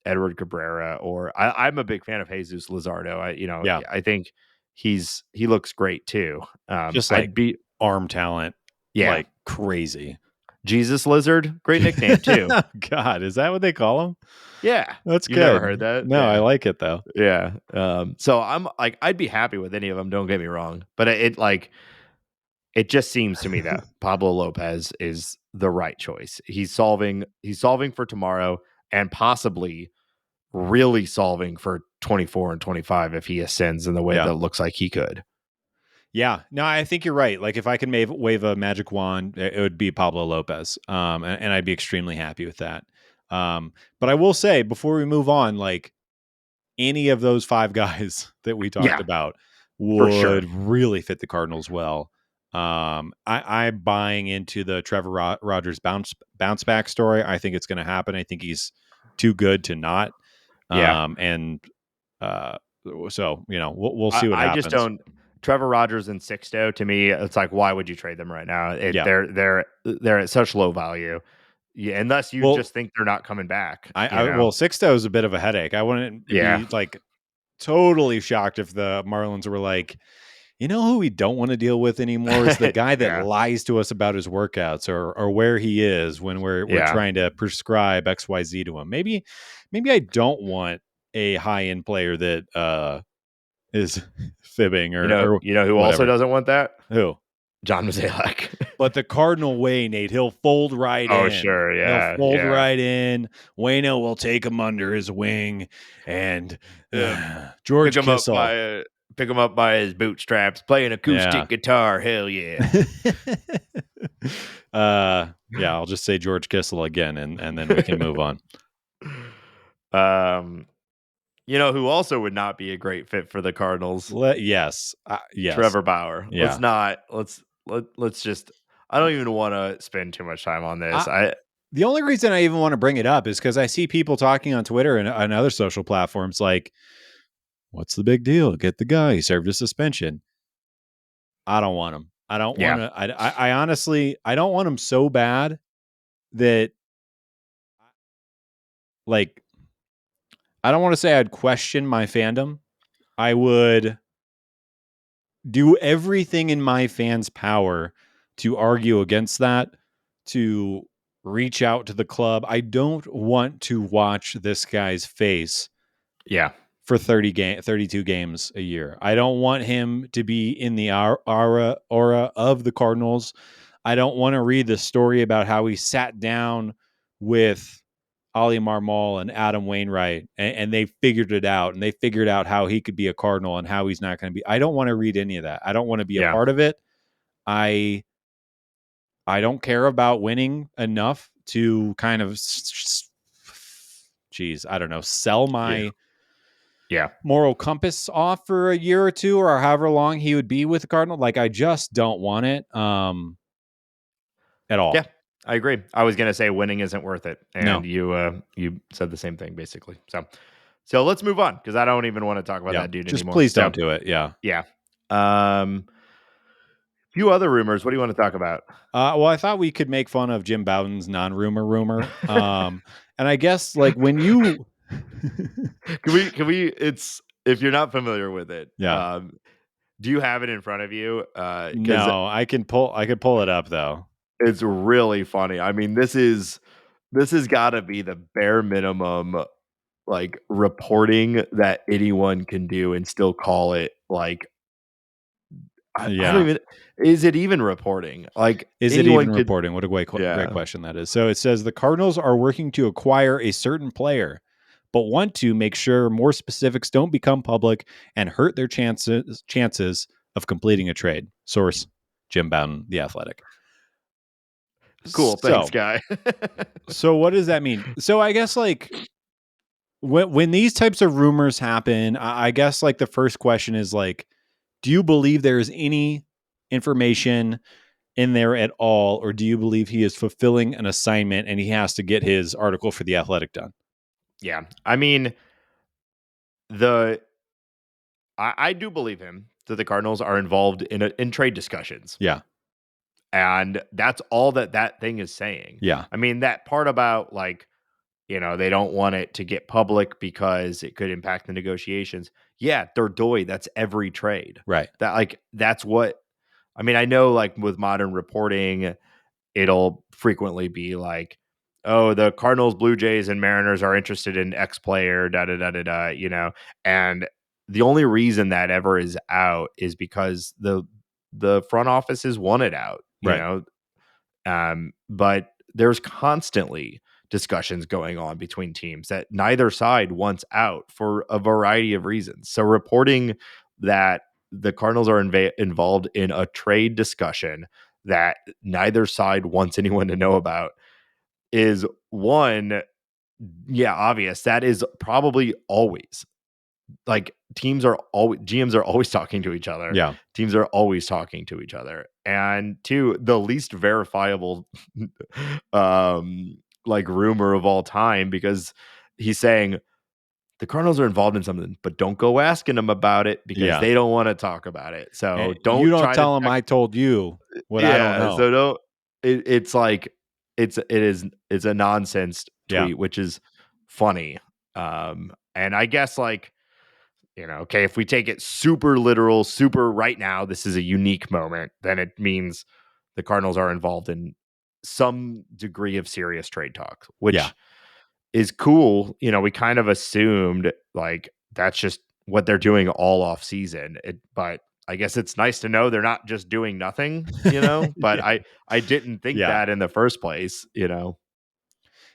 Edward Cabrera, or I'm a big fan of Jesus Luzardo. I think he looks great too. Just like arm talent, like crazy. Jesus Lizard, great nickname too. God, is that what they call him? Yeah, that's you good. Never heard that? No, I like it though. Yeah. So I'm like, I'd be happy with any of them. Don't get me wrong, but it just seems to me that Pablo Lopez is the right choice. He's solving for tomorrow, and possibly really solving for 24 and 25 if he ascends in the way that it looks like he could. Yeah, no, I think you're right. Like if I can wave a magic wand, it would be Pablo Lopez. And I'd be extremely happy with that. But I will say before we move on, like any of those 5 guys that we talked about would really fit the Cardinals well. I'm buying into the Trevor Rogers bounce back story. I think it's going to happen. I think he's too good to not. So we'll see what happens. I just don't. Trevor Rogers and Sixto, to me, it's like, why would you trade them right now? They're at such low value. Yeah, unless you just think they're not coming back. Well, Sixto is a bit of a headache. I wouldn't be like totally shocked if the Marlins were like, who we don't want to deal with anymore is the guy that lies to us about his workouts or where he is when we're trying to prescribe XYZ to him. Maybe I don't want a high end player that is fibbing or who whatever. Also doesn't want that? Who? John Mozeliak. But the Cardinal way, Nate, he'll fold right in. Oh, sure, yeah. He'll fold right in. Wayno will take him under his wing, and George Kissel. Pick him up by his bootstraps, play an acoustic guitar. Hell yeah. I'll just say George Kissel again, and then we can move on. Who also would not be a great fit for the Cardinals? Yes. Trevor Bauer. Yeah. Let's just. I don't even want to spend too much time on this. The only reason I even want to bring it up is because I see people talking on Twitter and on other social platforms like, what's the big deal? Get the guy. He served a suspension. I don't want him. I don't want to. I honestly, I don't want him so bad that, like, I don't want to say I'd question my fandom. I would do everything in my fans' power to argue against that, to reach out to the club. I don't want to watch this guy's face for 32 games a year. I don't want him to be in the aura of the Cardinals. I don't want to read the story about how he sat down with Oli Marmol and Adam Wainwright and they figured it out, and they figured out how he could be a Cardinal and how he's not going to be. I don't want to read any of that. I don't want to be a part of it. I don't care about winning enough to kind of, I don't know, sell my moral compass off for a year or two or however long he would be with the Cardinal. Like, I just don't want it at all. Yeah, I agree. I was going to say winning isn't worth it. And you said the same thing, basically. So let's move on, because I don't even want to talk about that dude just anymore. Please don't do it. Yeah. Few other rumors. What do you want to talk about? Well, I thought we could make fun of Jim Bowden's rumor. And I guess, like, when you can we it's, if you're not familiar with it, do you have it in front of you? No, I could pull it up though. It's really funny. I mean, this has got to be the bare minimum like reporting that anyone can do and still call it like I don't Yeah. even is it even reporting? Like Is it anyone even could reporting? What a great yeah. question that is. So it says the Cardinals are working to acquire a certain player, but want to make sure more specifics don't become public and hurt their chances of completing a trade. Source: Jim Bowden, The Athletic. Cool, thanks So, guy. so what does that mean? So I guess like when these types of rumors happen, I guess like the first question is like, do you believe there is any information in there at all, or do you believe he is fulfilling an assignment and he has to get his article for The Athletic done? Yeah. I mean, the I do believe him that the Cardinals are involved in trade discussions. Yeah. And that's all that thing is saying. Yeah. I mean, that part about like, they don't want it to get public because it could impact the negotiations. Yeah, they're doy. That's every trade. Right. That's what I mean. I know like with modern reporting, it'll frequently be like, oh, the Cardinals, Blue Jays, and Mariners are interested in X player, da da da da da, and the only reason that ever is out is because the front offices want it out, Right. But there's constantly discussions going on between teams that neither side wants out for a variety of reasons. So reporting that the Cardinals are involved in a trade discussion that neither side wants anyone to know about is one, yeah, obvious. That is probably always like GMs are always talking to each other. Yeah. Teams are always talking to each other. And two, the least verifiable like rumor of all time, because he's saying the Cardinals are involved in something, but don't go asking them about it because Yeah. they don't want to talk about it. So And you don't don't try to tell him check. I told you what I don't Yeah. know. So don't it's like it's a nonsense Yeah. tweet, which is funny. And I guess like okay, if we take it super literal, super right now, this is a unique moment, then it means the Cardinals are involved in some degree of serious trade talk, Yeah. which is cool. We kind of assumed like that's just what they're doing all off season. But I guess it's nice to know they're not just doing nothing, but Yeah. I didn't think Yeah. that in the first place.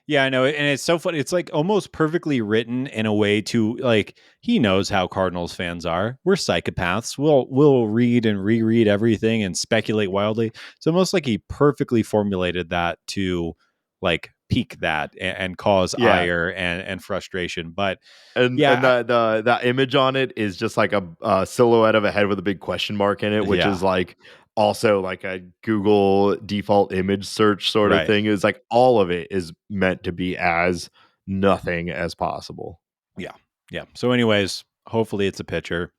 Yeah, I know. And it's so funny. It's like almost perfectly written in a way to like he knows how Cardinals fans are. We're psychopaths. We'll read and reread everything and speculate wildly. It's almost like he perfectly formulated that to like pique that and cause Yeah. ire and frustration. But And yeah, the image on it is just like a silhouette of a head with a big question mark in it, which yeah, is like also like a Google default image search sort of right. thing. Is like all of it is meant to be as nothing as possible. Yeah. Yeah. So anyways, hopefully it's a pitcher.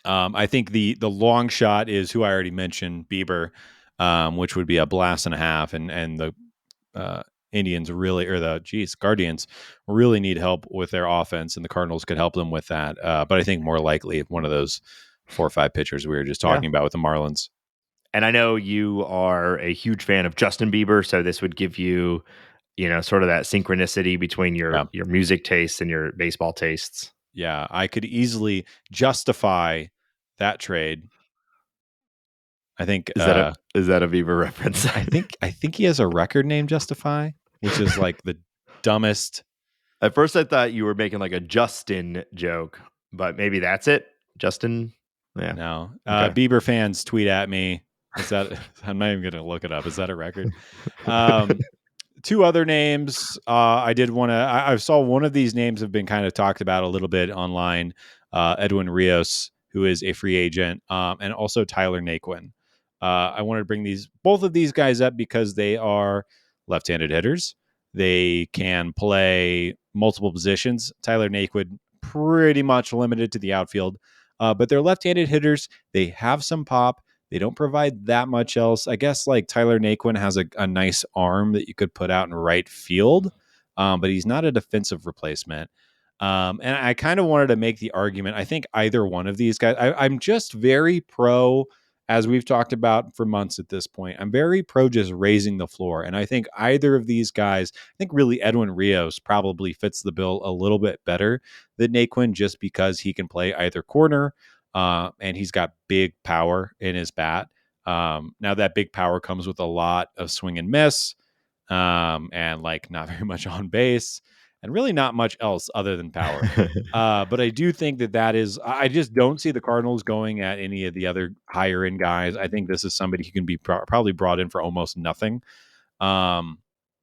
I think the long shot is who I already mentioned, Bieber, which would be a blast and a half, and the Indians really, or the Guardians really need help with their offense, and the Cardinals could help them with that. But I think more likely one of those 4 or 5 pitchers we were just Yeah. talking about with the Marlins. And I know you are a huge fan of Justin Bieber, so this would give you, sort of that synchronicity between Yeah, your music tastes and your baseball tastes. yeah, I could easily justify that trade. I think. Is that a Bieber reference? I think he has a record named Justify, which is like the dumbest. At first, I thought you were making like a Justin joke, but maybe that's it. Justin. Yeah. No, Okay. Bieber fans tweet at me. Is that? I'm not even going to look it up. Is that a record? Um, 2 other names. I did want to. I saw one of these names have been kind of talked about a little bit online. Edwin Rios, who is a free agent, and also Tyler Naquin. I wanted to bring both of these guys up because they are left-handed hitters. They can play multiple positions. Tyler Naquin pretty much limited to the outfield, but they're left-handed hitters. They have some pop. They don't provide that much else. I guess like Tyler Naquin has a nice arm that you could put out in right field, but he's not a defensive replacement. And I kind of wanted to make the argument. I think either one of these guys, I'm just very pro as we've talked about for months at this point, I'm very pro just raising the floor. And I think either of these guys, I think really Edwin Rios probably fits the bill a little bit better than Naquin just because he can play either corner and he's got big power in his bat. Now that big power comes with a lot of swing and miss and like not very much on base and really not much else other than power. But I do think that is, I just don't see the Cardinals going at any of the other higher end guys. I think this is somebody who can be probably brought in for almost nothing. And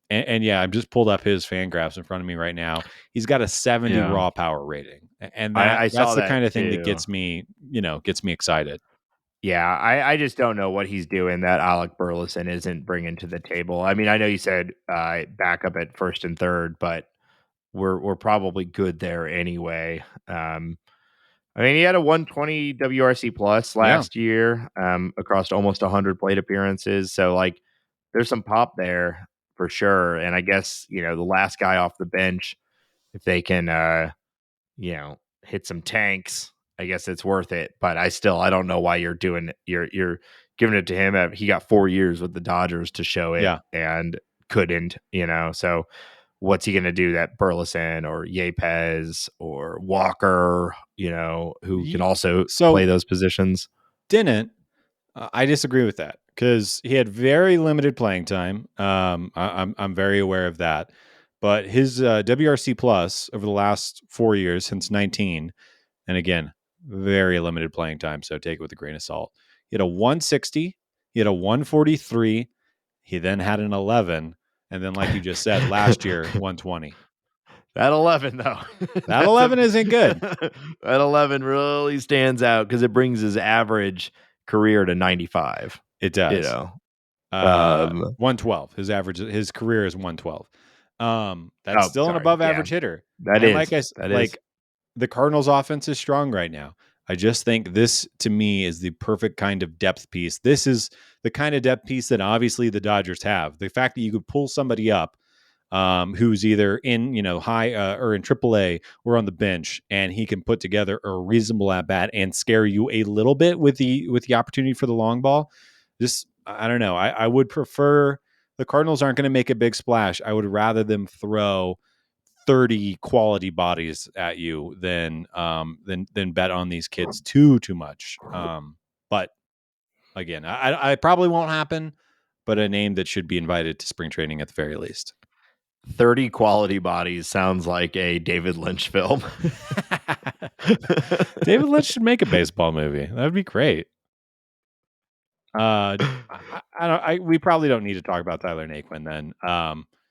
yeah, I've just pulled up his fan graphs in front of me right now. He's got a 70 raw power rating. And I that's saw the that kind of thing too. that gets me excited. Yeah, I just don't know what he's doing that Alec Burleson isn't bringing to the table. I mean, I know you said back up at first and third, but we're probably good there anyway. I mean, he had a 120 WRC plus last year across almost 100 plate appearances. So, like, there's some pop there for sure. And I guess, the last guy off the bench, if they can, hit some tanks, I guess it's worth it. But I don't know why you're giving it to him. He got 4 years with the Dodgers to show it and couldn't, so what's he going to do that Burleson or Yepes or Walker, who can also play those positions? I disagree with that because he had very limited playing time. I'm very aware of that, but his WRC plus over the last 4 years since 19, and again, very limited playing time, so take it with a grain of salt. He had a 160, he had a 143, he then had an 11, and then, like you just said, last year 120. That 11 though, that 11 isn't good. That 11 really stands out because it brings his average career to 95. It does. 112. His career is 112. That's still an above average hitter. That is. Like the Cardinals offense is strong right now. I just think this to me is the perfect kind of depth piece. This is the kind of depth piece that obviously the Dodgers have. The fact that you could pull somebody up who's either in high or in AAA or on the bench, and he can put together a reasonable at bat and scare you a little bit with the opportunity for the long ball. Just I don't know. I would prefer the Cardinals aren't going to make a big splash. I would rather them throw 30 quality bodies at you than bet on these kids too much. But again, I probably won't happen. But a name that should be invited to spring training at the very least. 30 quality bodies sounds like a David Lynch film. David Lynch should make a baseball movie. That would be great. We probably don't need to talk about Tyler Naquin then.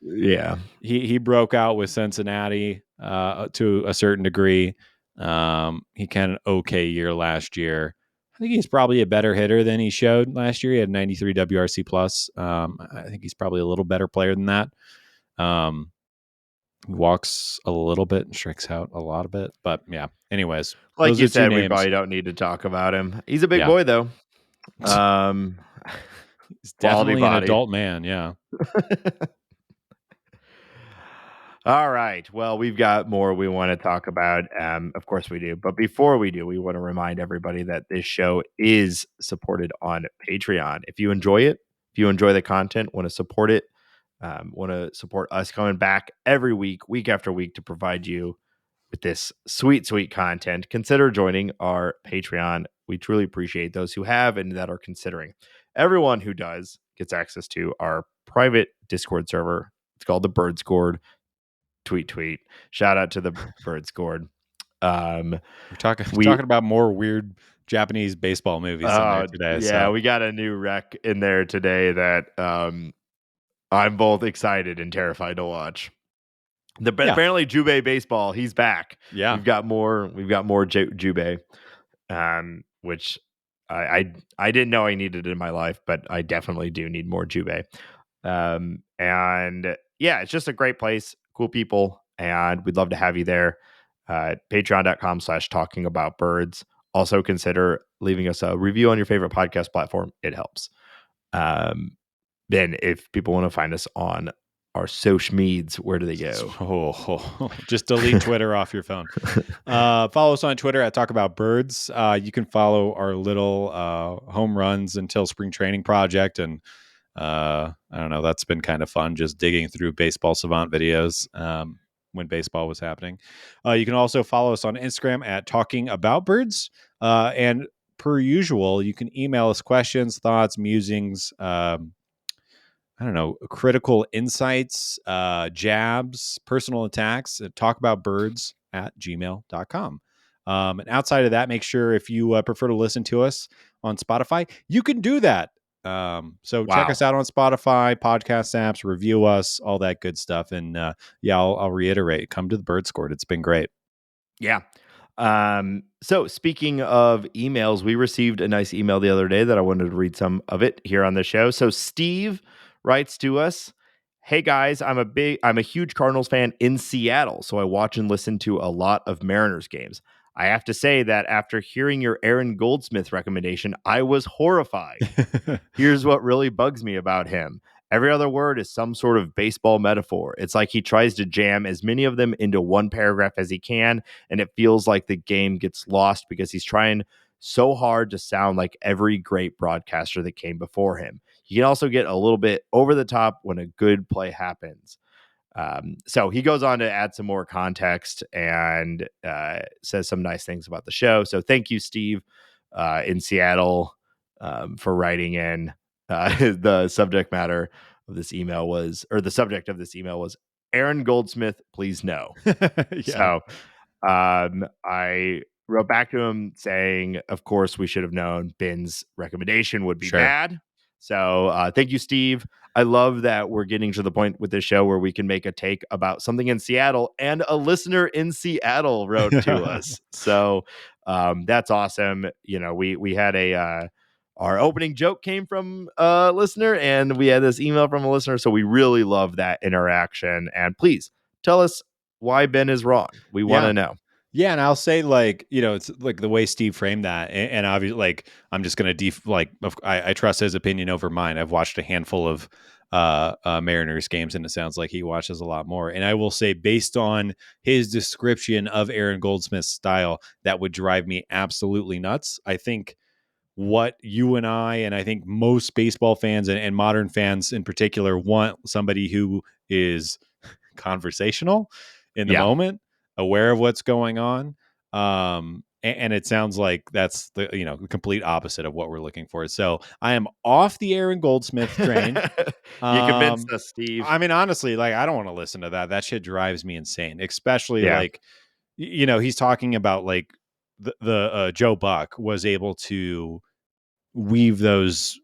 Yeah, he broke out with Cincinnati to a certain degree. He had an okay year last year. I think he's probably a better hitter than he showed last year. He had 93 WRC plus. I think he's probably a little better player than that. He walks a little bit and strikes out a lot of it. But yeah, anyways. Like you said, we probably don't need to talk about him. He's a big boy though. He's definitely an adult man. Yeah. All right. Well, we've got more we want to talk about. Of course we do. But before we do, we want to remind everybody that this show is supported on Patreon. If you enjoy it, if you enjoy the content, want to support it, want to support us coming back every week after week to provide you with this sweet content, consider joining our Patreon. We truly appreciate those who have and that are considering. Everyone who does gets access to our private Discord server. It's called the Bird Scored. Tweet. Shout out to the Bird Scored. We're talking about more weird Japanese baseball movies in there today. Yeah, we got a new rec in there today that I'm both excited and terrified to watch. Apparently Jubei baseball, he's back. Yeah, we've got more Jubei, which I didn't know I needed in my life, but I definitely do need more Jubei. And yeah, it's just a great place, cool people, and we'd love to have you there. Patreon.com/talkingaboutbirds. Also consider leaving us a review on your favorite podcast platform. It helps. Then if people want to find us on our social meds, where do they go? Just delete Twitter off your phone. Follow us on Twitter at Talk About Birds. You can follow our little home runs until spring training project. And I don't know, that's been kind of fun, just digging through Baseball Savant videos when baseball was happening. You can also follow us on Instagram at Talking About Birds. And per usual, you can email us questions, thoughts, musings, I don't know, critical insights, jabs, personal attacks, talkaboutbirds@gmail.com. And outside of that, make sure if you prefer to listen to us on Spotify, you can do that. So check us out on Spotify, podcast apps, review us, all that good stuff. And I'll reiterate, come to the Bird Scored. It's been great. Yeah. So speaking of emails, we received a nice email the other day that I wanted to read some of it here on the show. So Steve writes to us, "Hey guys, I'm a huge Cardinals fan in Seattle, so I watch and listen to a lot of Mariners games. I have to say that after hearing your Aaron Goldsmith recommendation, I was horrified. Here's what really bugs me about him. Every other word is some sort of baseball metaphor. It's like he tries to jam as many of them into one paragraph as he can, and it feels like the game gets lost because he's trying so hard to sound like every great broadcaster that came before him. He can also get a little bit over the top when a good play happens." So he goes on to add some more context and says some nice things about the show. So thank you, Steve, in Seattle, for writing in. The subject matter of this email was, or the subject of this email was, Aaron Goldsmith, please no. So I wrote back to him saying, of course, we should have known Ben's recommendation would be bad. So thank you, Steve. I love that we're getting to the point with this show where we can make a take about something in Seattle, and a listener in Seattle wrote to us. So that's awesome. You know, we had our opening joke came from a listener, and we had this email from a listener. So we really love that interaction. And please tell us why Ben is wrong. We want to know. Yeah, and I'll say, like, you know, it's like the way Steve framed that, and obviously, like, I'm just gonna I trust his opinion over mine. I've watched a handful of Mariners games, and it sounds like he watches a lot more. And I will say, based on his description of Aaron Goldsmith's style, that would drive me absolutely nuts. I think what you and I think most baseball fans and modern fans in particular want somebody who is conversational in the moment, aware of what's going on. And it sounds like that's the complete opposite of what we're looking for. So I am off the Aaron Goldsmith train. You convinced us, Steve. I mean, honestly, like, I don't want to listen to that. That shit drives me insane, especially like, you know, he's talking about like the Joe Buck was able to weave those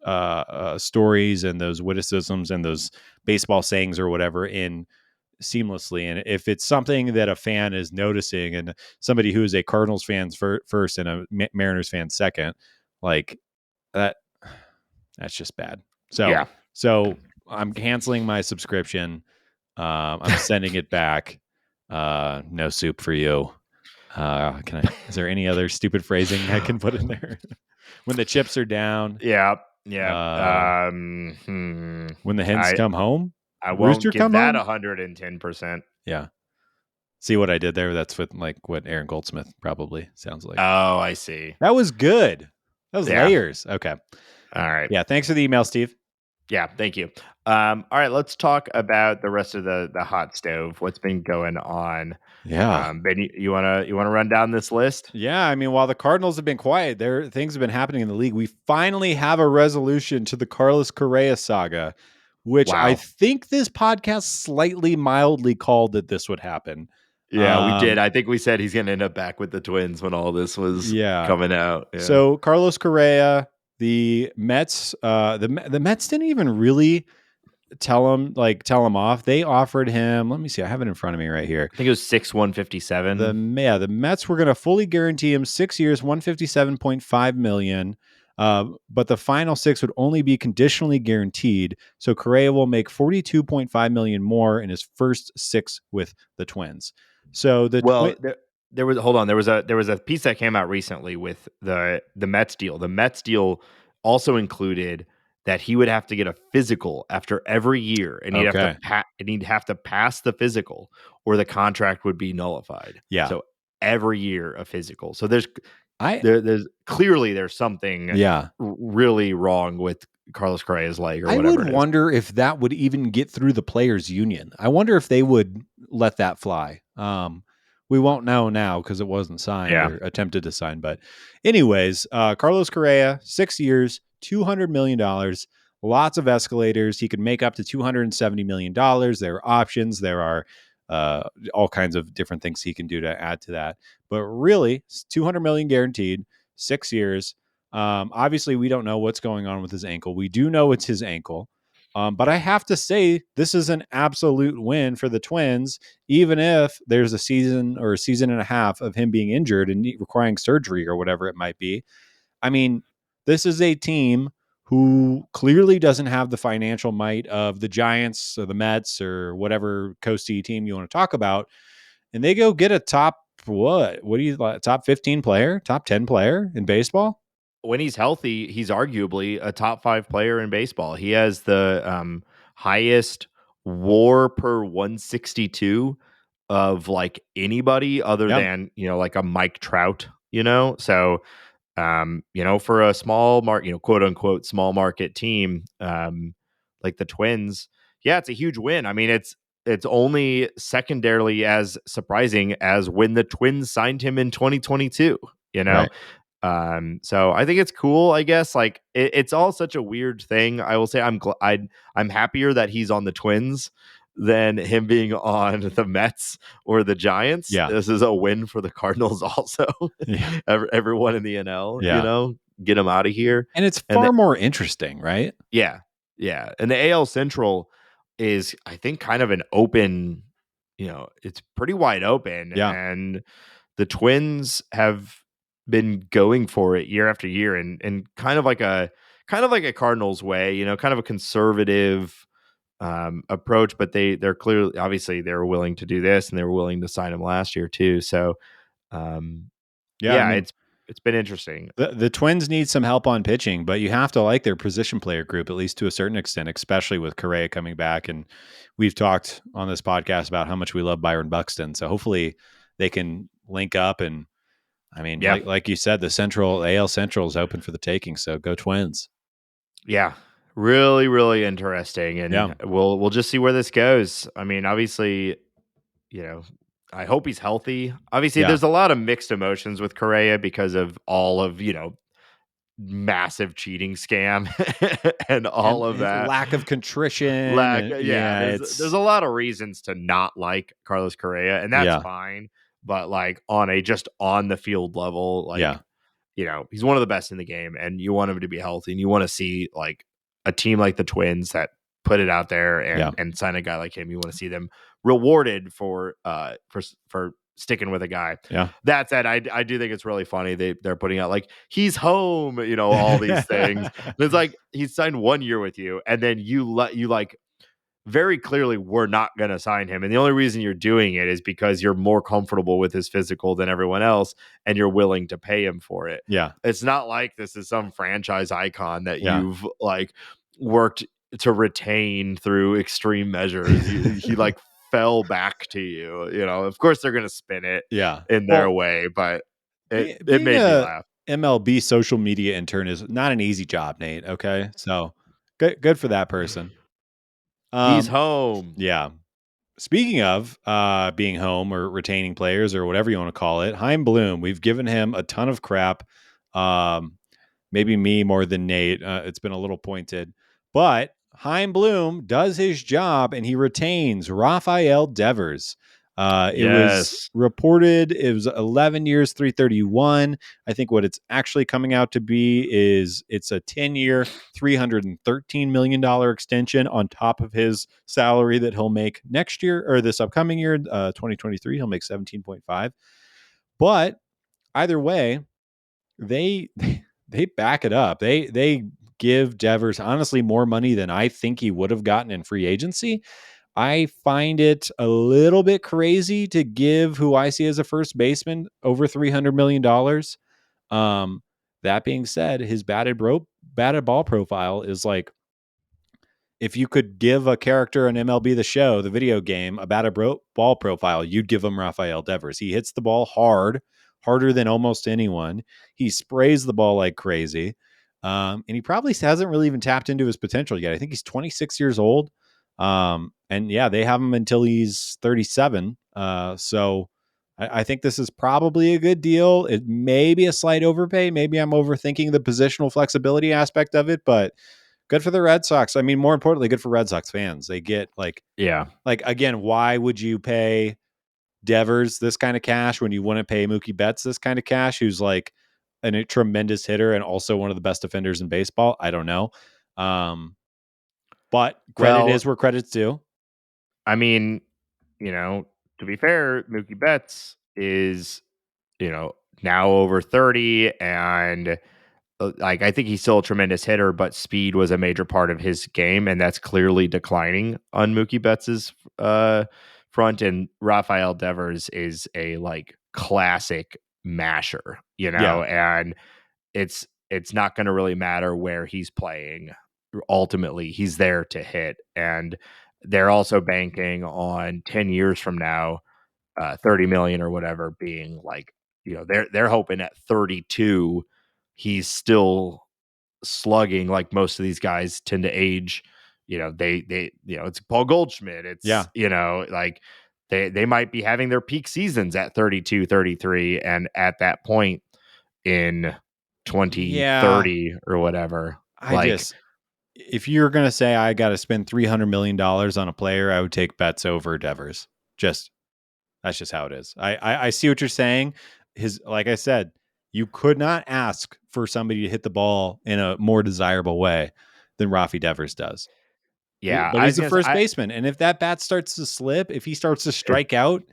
stories and those witticisms and those baseball sayings or whatever in seamlessly. And if it's something that a fan is noticing, and somebody who is a Cardinals fan first and a Mariners fan second, like that's just bad. So I'm canceling my subscription. I'm sending it back. No soup for you. Is there any other stupid phrasing I can put in there? When the chips are down. When the hens come home. I won't give that 110%. Yeah. See what I did there? That's what Aaron Goldsmith probably sounds like. Oh, I see. That was good. That was layers. Okay. All right. Yeah. Thanks for the email, Steve. Yeah. Thank you. All right. Let's talk about the rest of the hot stove. What's been going on? Yeah. Ben, you wanna run down this list? Yeah. I mean, while the Cardinals have been quiet, things have been happening in the league. We finally have a resolution to the Carlos Correa saga, which I think this podcast slightly mildly called that this would happen. Yeah, we did. I think we said he's going to end up back with the Twins when all this was coming out. Yeah. So Carlos Correa, the Mets, the Mets didn't even really tell him off. They offered him, let me see, I have it in front of me right here. I think it was 6/157. The Mets were going to fully guarantee him 6 years, $157.5 million. But the final 6 would only be conditionally guaranteed. So Correa will make $42.5 million more in his first 6 with the Twins. So there was a piece that came out recently with the Mets deal. The Mets deal also included that he would have to get a physical after every year, and Okay. he'd have to pass the physical, or the contract would be nullified. Yeah. So every year a physical. So there's I clearly there's something yeah. really wrong with Carlos Correa's leg or I whatever would it is. wonder if that would even get through the players union. I wonder if they would let that fly. We won't know now because it wasn't signed Yeah. or attempted to sign. But anyways, Carlos Correa, 6 years, $200 million, lots of escalators. He could make up to $270 million. There are options. There are all kinds of different things he can do to add to that. But really, $200 million guaranteed, 6 years. Obviously, we don't know what's going on with his ankle. We do know it's his ankle. But I have to say, this is an absolute win for the Twins, even if there's a season or a season and a half of him being injured and requiring surgery or whatever it might be. I mean, this is a team who clearly doesn't have the financial might of the Giants or the Mets or whatever coasty team you want to talk about. And they go get a top, what do you like, top 15 player, top 10 player in baseball? When he's healthy, he's arguably a top 5 player in baseball. He has the highest WAR per 162 of like anybody other Yeah. than, like a Mike Trout, So, for a small market, quote unquote, small market team, like the Twins, yeah, it's a huge win. I mean, it's only secondarily as surprising as when the Twins signed him in 2022, Right. So I think it's cool, I guess. Like it's all such a weird thing. I will say I'm happier that he's on the Twins than him being on the Mets or the Giants. Yeah. This is a win for the Cardinals also. Yeah. Everyone in the NL, Yeah. get them out of here. And it's And far more interesting, right? yeah. Yeah. And the AL Central is, I think, kind of an open, it's pretty wide open. Yeah. And the Twins have been going for it year after year, and kind of like a Cardinals way, kind of a conservative approach, but they're clearly, obviously they're willing to do this, and they were willing to sign him last year too. So Yeah. I yeah, mean, it's been interesting. the Twins need some help on pitching, but you have to like their position player group, at least to a certain extent, especially with Correa coming back. And we've talked on this podcast about how much we love Byron Buxton. So hopefully they can link up. And I mean, Yeah. like you said, the AL Central is open for the taking. So go Twins. Yeah. Really, really interesting. And Yeah. we'll just see where this goes. I mean, obviously, I hope he's healthy. Obviously, Yeah. there's a lot of mixed emotions with Correa because of all of, massive cheating scam and all of And that. lack of contrition. Yeah. There's a lot of reasons to not like Carlos Correa, and that's Yeah. fine. But like on a just on the field level, like Yeah. he's one of the best in the game, and you want him to be healthy, and you want to see like a team like the Twins that put it out there and sign a guy like him. You want to see them rewarded for sticking with a guy. Yeah. That said, I do think it's really funny they're putting out like he's home, all these things. And it's like he's signed 1 year with you, and then you like very clearly we're not going to sign him. And the only reason you're doing it is because you're more comfortable with his physical than everyone else, and you're willing to pay him for it. Yeah. It's not like this is some franchise icon that Yeah. you've like worked to retain through extreme measures. He like fell back to you. Of course they're going to spin it in their way, but it made me laugh. MLB social media intern is not an easy job, Nate. Okay. So good for that person. He's home. Yeah. Speaking of being home or retaining players or whatever you want to call it, Chaim Bloom, we've given him a ton of crap. Maybe me more than Nate. It's been a little pointed, but Chaim Bloom does his job and he retains Rafael Devers. It was reported it was 11 years, 331. I think what it's actually coming out to be is it's a 10-year, $313 million extension on top of his salary that he'll make next year or this upcoming year, 2023. He'll make 17.5. But either way, they back it up. They give Devers honestly more money than I think he would have gotten in free agency. I find it a little bit crazy to give who I see as a first baseman over $300 million. That being said, his batted ball profile is like if you could give a character in MLB The Show, the video game, about a ball profile, you'd give him Rafael Devers. He hits the ball hard, harder than almost anyone. He sprays the ball like crazy. And he probably hasn't really even tapped into his potential yet. I think he's 26 years old. And yeah, they have him until he's 37. So I think this is probably a good deal. It may be a slight overpay. Maybe I'm overthinking the positional flexibility aspect of it, but good for the Red Sox. I mean, more importantly, good for Red Sox fans. They get like again, why would you pay Devers this kind of cash when you wouldn't pay Mookie Betts this kind of cash, who's like a tremendous hitter and also one of the best defenders in baseball? I don't know. But credit is where credit's due. I mean, to be fair, Mookie Betts is, now over 30, and like, I think he's still a tremendous hitter, but speed was a major part of his game, and that's clearly declining on Mookie Betts's front. And Rafael Devers is a like classic masher, and it's not going to really matter where he's playing. Ultimately, he's there to hit, and they're also banking on 10 years from now, 30 million or whatever being like, they're hoping at 32 he's still slugging. Like most of these guys tend to age, it's Paul Goldschmidt, it's like they might be having their peak seasons at 32, 33, and at that point in 2030 or whatever. If you're going to say I got to spend $300 million on a player, I would take Betts over Devers. That's just how it is. I see what you're saying. Like I said, you could not ask for somebody to hit the ball in a more desirable way than Rafi Devers does. Yeah. But he's a first baseman. And if that bat starts to slip, if he starts to strike out,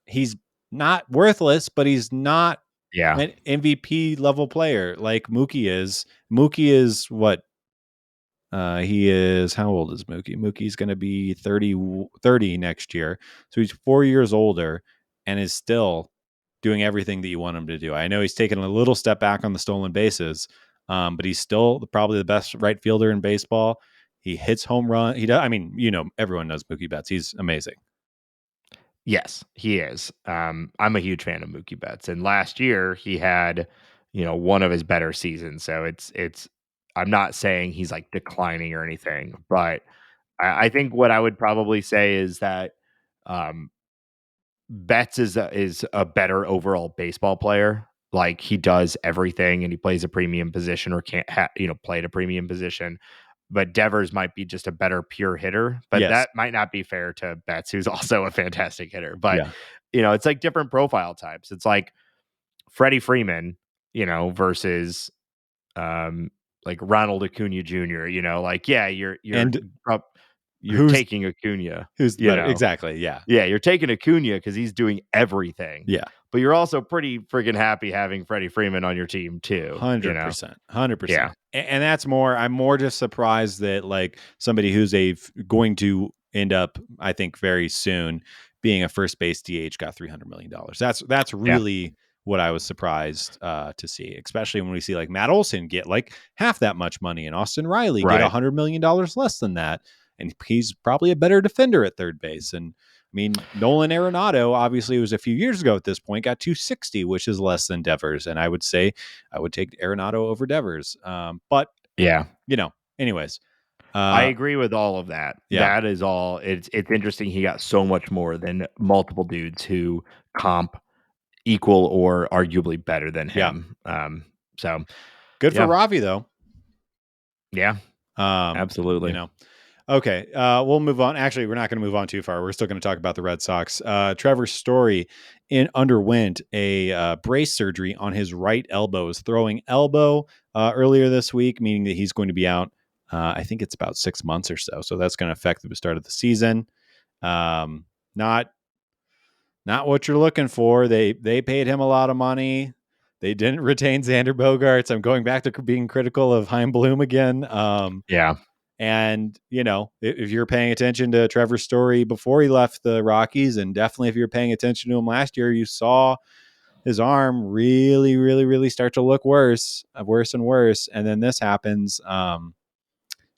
he's not worthless, but he's not an MVP level player like Mookie is. Mookie is what? He is, how old is Mookie? Mookie's going to be 30 next year. So he's 4 years older and is still doing everything that you want him to do. I know he's taken a little step back on the stolen bases, but he's still probably the best right fielder in baseball. He hits home run. He does. I mean, everyone knows Mookie Betts. He's amazing. Yes, he is. I'm a huge fan of Mookie Betts, and last year he had, one of his better seasons. So it's. I'm not saying he's like declining or anything, but I think what I would probably say is that Betts is a better overall baseball player. Like, he does everything, and he plays a premium position, or can't play at a premium position. But Devers might be just a better pure hitter, but that might not be fair to Betts, who's also a fantastic hitter. But it's like different profile types. It's like Freddie Freeman, versus like Ronald Acuna Jr. Like, you're taking Acuna, who's better. Exactly. Yeah, you're taking Acuna because he's doing everything. Yeah, but you're also pretty freaking happy having Freddie Freeman on your team too. 100%. Yeah. And that's I'm more just surprised that like somebody who's going to end up, I think, very soon being a first base DH got $300 million. That's really what I was surprised to see, especially when we see like Matt Olson get like half that much money and Austin Riley get $100 million less than that. And he's probably a better defender at third base. And I mean, Nolan Arenado, obviously it was a few years ago at this point, got 260, which is less than Devers. And I would say I would take Arenado over Devers. But anyways. I agree with all of that. That is all. It's interesting. He got so much more than multiple dudes who comp equal or arguably better than him. So good for Ravi though. Yeah. Absolutely. Okay, we'll move on. Actually, we're not going to move on too far. We're still going to talk about the Red Sox. Trevor Story underwent a brace surgery on his right elbow, his throwing elbow, earlier this week, meaning that he's going to be out. I think it's about 6 months or so. So that's going to affect the start of the season. Not what you're looking for. They paid him a lot of money. They didn't retain Xander Bogaerts. I'm going back to being critical of Chaim Bloom again. And, if you're paying attention to Trevor Story before he left the Rockies, and definitely if you're paying attention to him last year, you saw his arm really, really, really start to look worse and worse. And then this happens.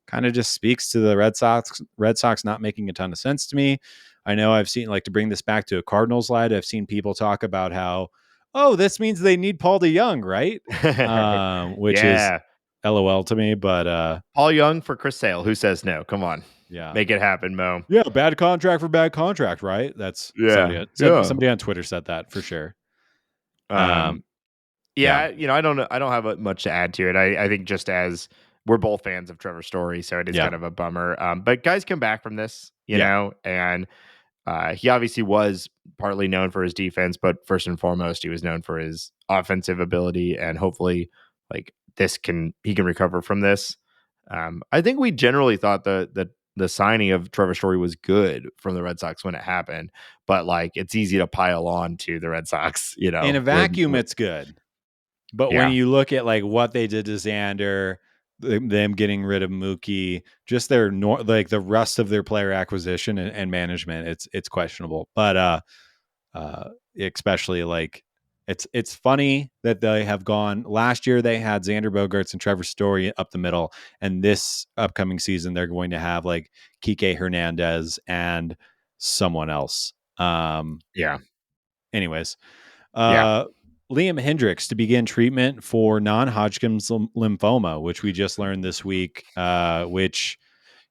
kind of just speaks to the Red Sox not making a ton of sense to me. I know I've seen, like, to bring this back to a Cardinals lad, I've seen people talk about how, oh, this means they need Paul DeYoung, right? Which is Yeah. LOL to me, but Paul Young for Chris Sale. Who says no? Come on. yeah. Make it happen, Mo. Yeah, bad contract for bad contract, right? That's Yeah. somebody on Twitter said that for sure. Yeah. Yeah. I don't know. I don't have much to add to it. I think just as we're both fans of Trevor Story, so it is kind of a bummer. But guys come back from this, and he obviously was partly known for his defense, but first and foremost, he was known for his offensive ability, and hopefully, like, he can recover from this. I think we generally thought the signing of Trevor Story was good from the Red Sox when it happened, but like it's easy to pile on to the Red Sox, In a vacuum, it's good. But when you look at like what they did to Xander, them getting rid of Mookie, just their like the rest of their player acquisition and management, it's questionable. But especially like it's funny that they have gone. Last year they had Xander Bogaerts and Trevor Story up the middle, and this upcoming season they're going to have like Kike Hernandez and someone else. Anyways, Liam Hendriks to begin treatment for non-Hodgkin's lymphoma, which we just learned this week. Which,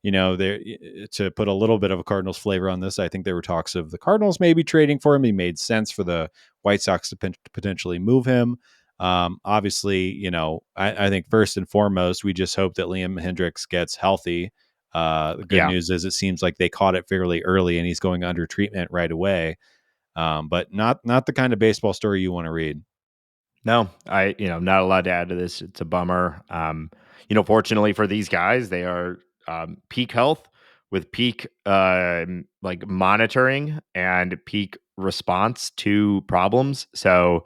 to put a little bit of a Cardinals flavor on this, I think there were talks of the Cardinals maybe trading for him. He made sense for the White Sox to potentially move him. Obviously, I think first and foremost, we just hope that Liam Hendriks gets healthy. The good news is it seems like they caught it fairly early and he's going under treatment right away. But not the kind of baseball story you want to read. No, not a lot to add to this. It's a bummer. Fortunately for these guys, they are peak health with peak like monitoring and peak response to problems. So,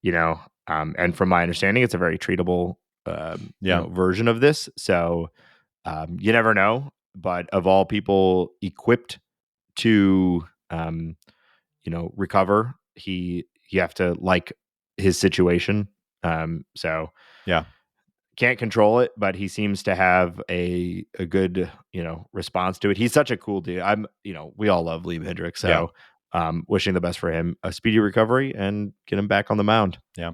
and from my understanding, it's a very treatable version of this. So you never know. But of all people equipped to recover, you have to like his situation. So can't control it, but he seems to have a good, response to it. He's such a cool dude. We all love Liam Hendriks. So wishing the best for him, a speedy recovery and get him back on the mound. Yeah.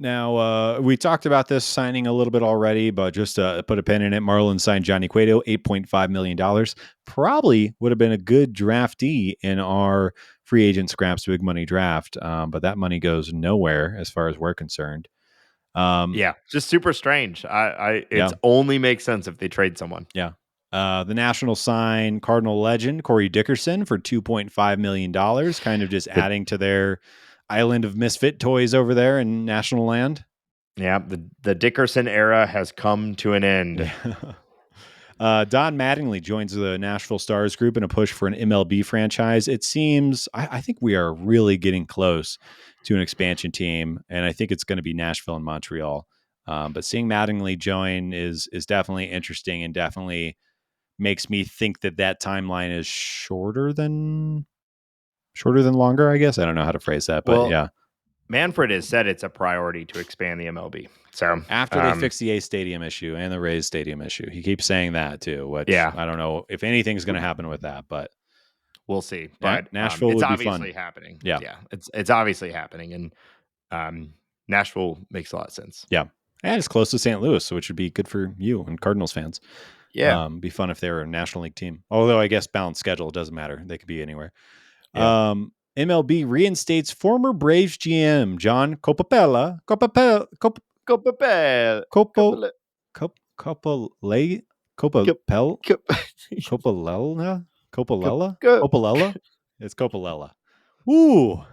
Now, we talked about this signing a little bit already, but just to put a pin in it, Marlins signed Johnny Cueto, $8.5 million. Probably would have been a good draftee in our free agent scraps big money draft, but that money goes nowhere as far as we're concerned. Just super strange. It only makes sense if they trade someone. Yeah. The Nationals sign Cardinal legend Corey Dickerson for $2.5 million, kind of just adding to their island of misfit toys over there in National Land. Yeah, the Dickerson era has come to an end. Don Mattingly joins the Nashville Stars group in a push for an MLB franchise. It seems, I think we are really getting close to an expansion team, and I think it's going to be Nashville and Montreal. But seeing Mattingly join is definitely interesting and definitely makes me think that timeline is shorter than longer, I guess. I don't know how to phrase that, but yeah. Manfred has said it's a priority to expand the MLB. So after they fix the A Stadium issue and the Rays Stadium issue, he keeps saying that too, which I don't know if anything's going to happen with that, but we'll see. But Nashville it's would be obviously fun. happening. Yeah. It's obviously happening. And Nashville makes a lot of sense. Yeah. And it's close to St. Louis, which would be good for you and Cardinals fans. Yeah. Be fun if they were a National League team. Although I guess balanced schedule, it doesn't matter. They could be anywhere. Yeah. MLB reinstates former Braves GM John Coppola. Coppola. It's Coppolella. Ooh.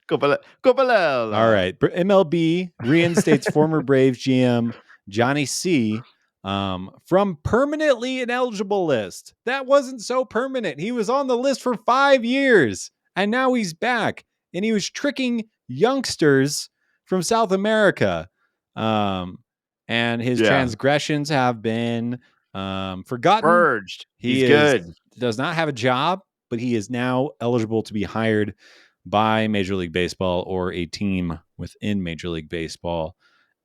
Coppolella. All right. MLB reinstates former Braves GM Johnny C. From permanently ineligible list. That wasn't so permanent. He was on the list for 5 years and now he's back and he was tricking youngsters from South America. And his transgressions have been forgotten. Purged. He's good. Does not have a job, but he is now eligible to be hired by Major League Baseball or a team within Major League Baseball.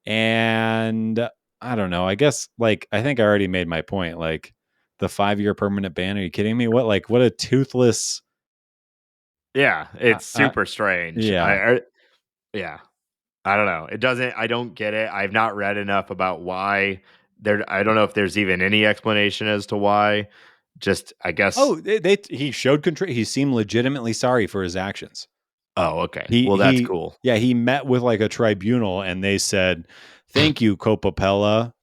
And I don't know. I guess like I think I already made my point. Like the 5-year permanent ban. Are you kidding me? What a toothless. Yeah, it's super strange. Yeah. Yeah, I don't know. It doesn't. I don't get it. I've not read enough about why there. I don't know if there's even any explanation as to why. Just I guess. Oh, he showed control. He seemed legitimately sorry for his actions. Oh, okay. He Well, that's he cool. yeah, he met with like a tribunal and they said, "Thank you, Copa. Copapella.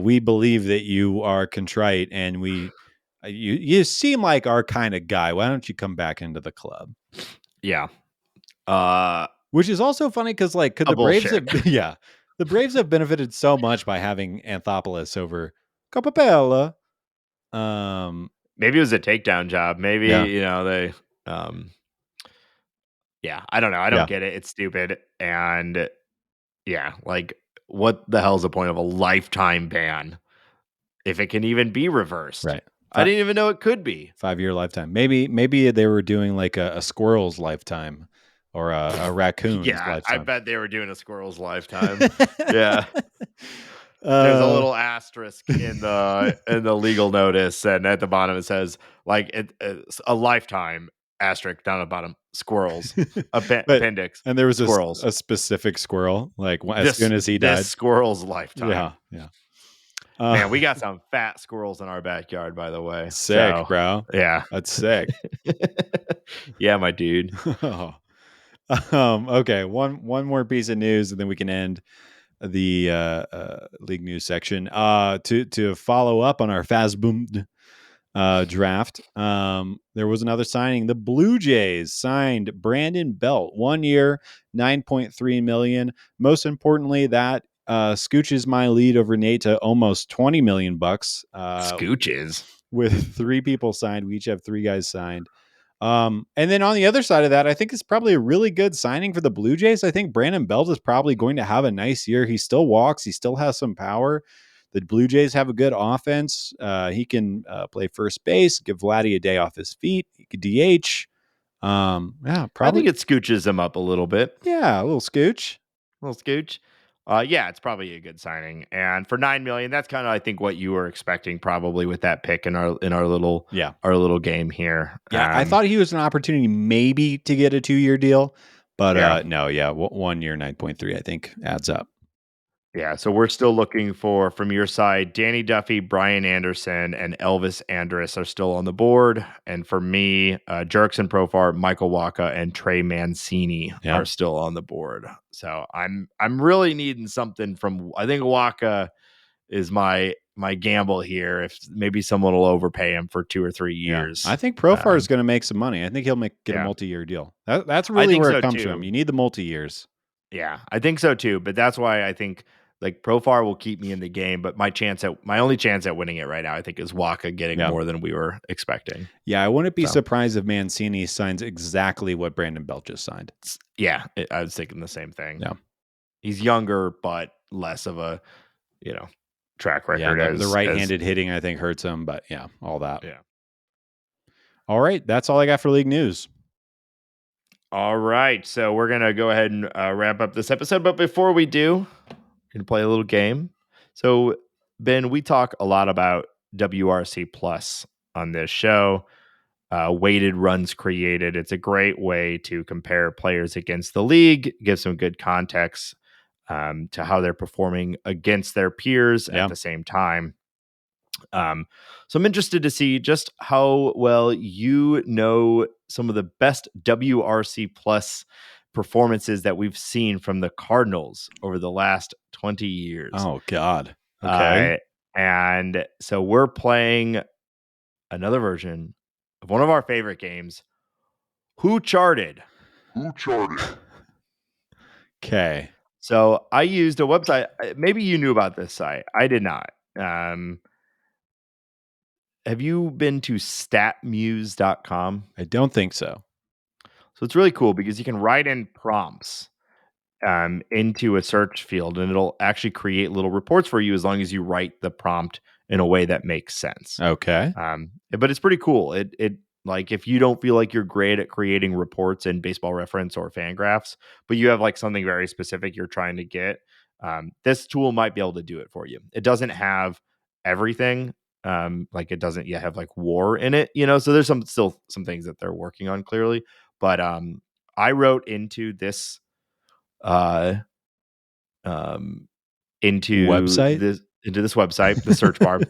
We believe that you are contrite and you seem like our kind of guy. Why don't you come back into the club?" Yeah. Which is also funny because like could A the Braves have bullshit. yeah, the Braves have benefited so much by having Anthopoulos over Copapella. Maybe it was a takedown job. Maybe Yeah. they. Um, yeah, I don't know. I don't Yeah. get it. It's stupid. And yeah, like what the hell's the point of a lifetime ban if it can even be reversed? Right. I didn't even know it could be. 5-year lifetime. Maybe they were doing like a squirrel's lifetime or a raccoon's Yeah, I lifetime. bet they were doing a squirrel's lifetime. Yeah. There's a uh, little asterisk in the legal notice, and at the bottom it says like it's a lifetime asterisk down at the bottom. Squirrels, but appendix, and there was squirrels. a specific squirrel like as This soon as he this died. squirrel's lifetime. Yeah, yeah. Man, we got some fat squirrels in our backyard, by the way. Sick, So bro. yeah, That's sick. yeah, my dude. Okay, one more piece of news, and then we can end the league news section. To follow up on our Fazboomed draft, there was another signing. The Blue Jays signed Brandon Belt, 1 year, $9.3 million. Most importantly, that scooches my lead over Nate to almost $20 million. Scooches. With 3 people signed, we each have 3 guys signed. And then on the other side of that, I think it's probably a really good signing for the Blue Jays. I think Brandon Belt is probably going to have a nice year. He still walks. He still has some power. The Blue Jays have a good offense. He can play first base, give Vladdy a day off his feet. He could DH. Yeah, I think probably. it scooches them up a little bit. Yeah, a little scooch. Little scooch. Yeah, it's probably a good signing. And for 9 million, that's kind of I think what you were expecting probably with that pick in our little game here. Yeah, I thought he was an opportunity maybe to get a 2-year deal, but Yeah. no, yeah, 1 year 9.3 I think adds up. Yeah, so we're still looking for, from your side, Danny Duffy, Brian Anderson, and Elvis Andrus are still on the board. And for me, Jerkson Profar, Michael Waka, and Trey Mancini are still on the board. So I'm really needing something from. I think Waka is my gamble here. If maybe someone will overpay him for 2 or 3 years. I think Profar is going to make some money. I think he'll get a multi-year deal. That's really where it comes from. You need the multi-years. Yeah, I think so too. But that's why I think like Profar will keep me in the game. But my only chance at winning it right now, I think, is Waka getting more than we were expecting. Yeah, I wouldn't be surprised if Mancini signs exactly what Brandon Belt just signed. Yeah, I was thinking the same thing. Yeah, he's younger, but less of a track record. Yeah, the right-handed hitting I think hurts him, but yeah, all that. Yeah. All right, that's all I got for league news. All right, so we're gonna go ahead and wrap up this episode. But before we do, we're gonna play a little game. So Ben, we talk a lot about WRC Plus on this show. Weighted runs created. It's a great way to compare players against the league, give some good context to how they're performing against their peers at the same time. So I'm interested to see just how well you know some of the best WRC Plus performances that we've seen from the Cardinals over the last 20 years. Oh, God. Okay. And so we're playing another version of one of our favorite games, Who Charted? Okay. So I used a website. Maybe you knew about this site. I did not. Have you been to statmuse.com? I don't think so. So it's really cool because you can write in prompts into a search field and it'll actually create little reports for you as long as you write the prompt in a way that makes sense. Okay. But it's pretty cool. It Like if you don't feel like you're great at creating reports in Baseball Reference or Fangraphs, but you have like something very specific you're trying to get, this tool might be able to do it for you. It doesn't have everything. Like it doesn't yet have like WAR in it, so there's still some things that they're working on clearly. But I wrote into this Website? into this website, the search bar.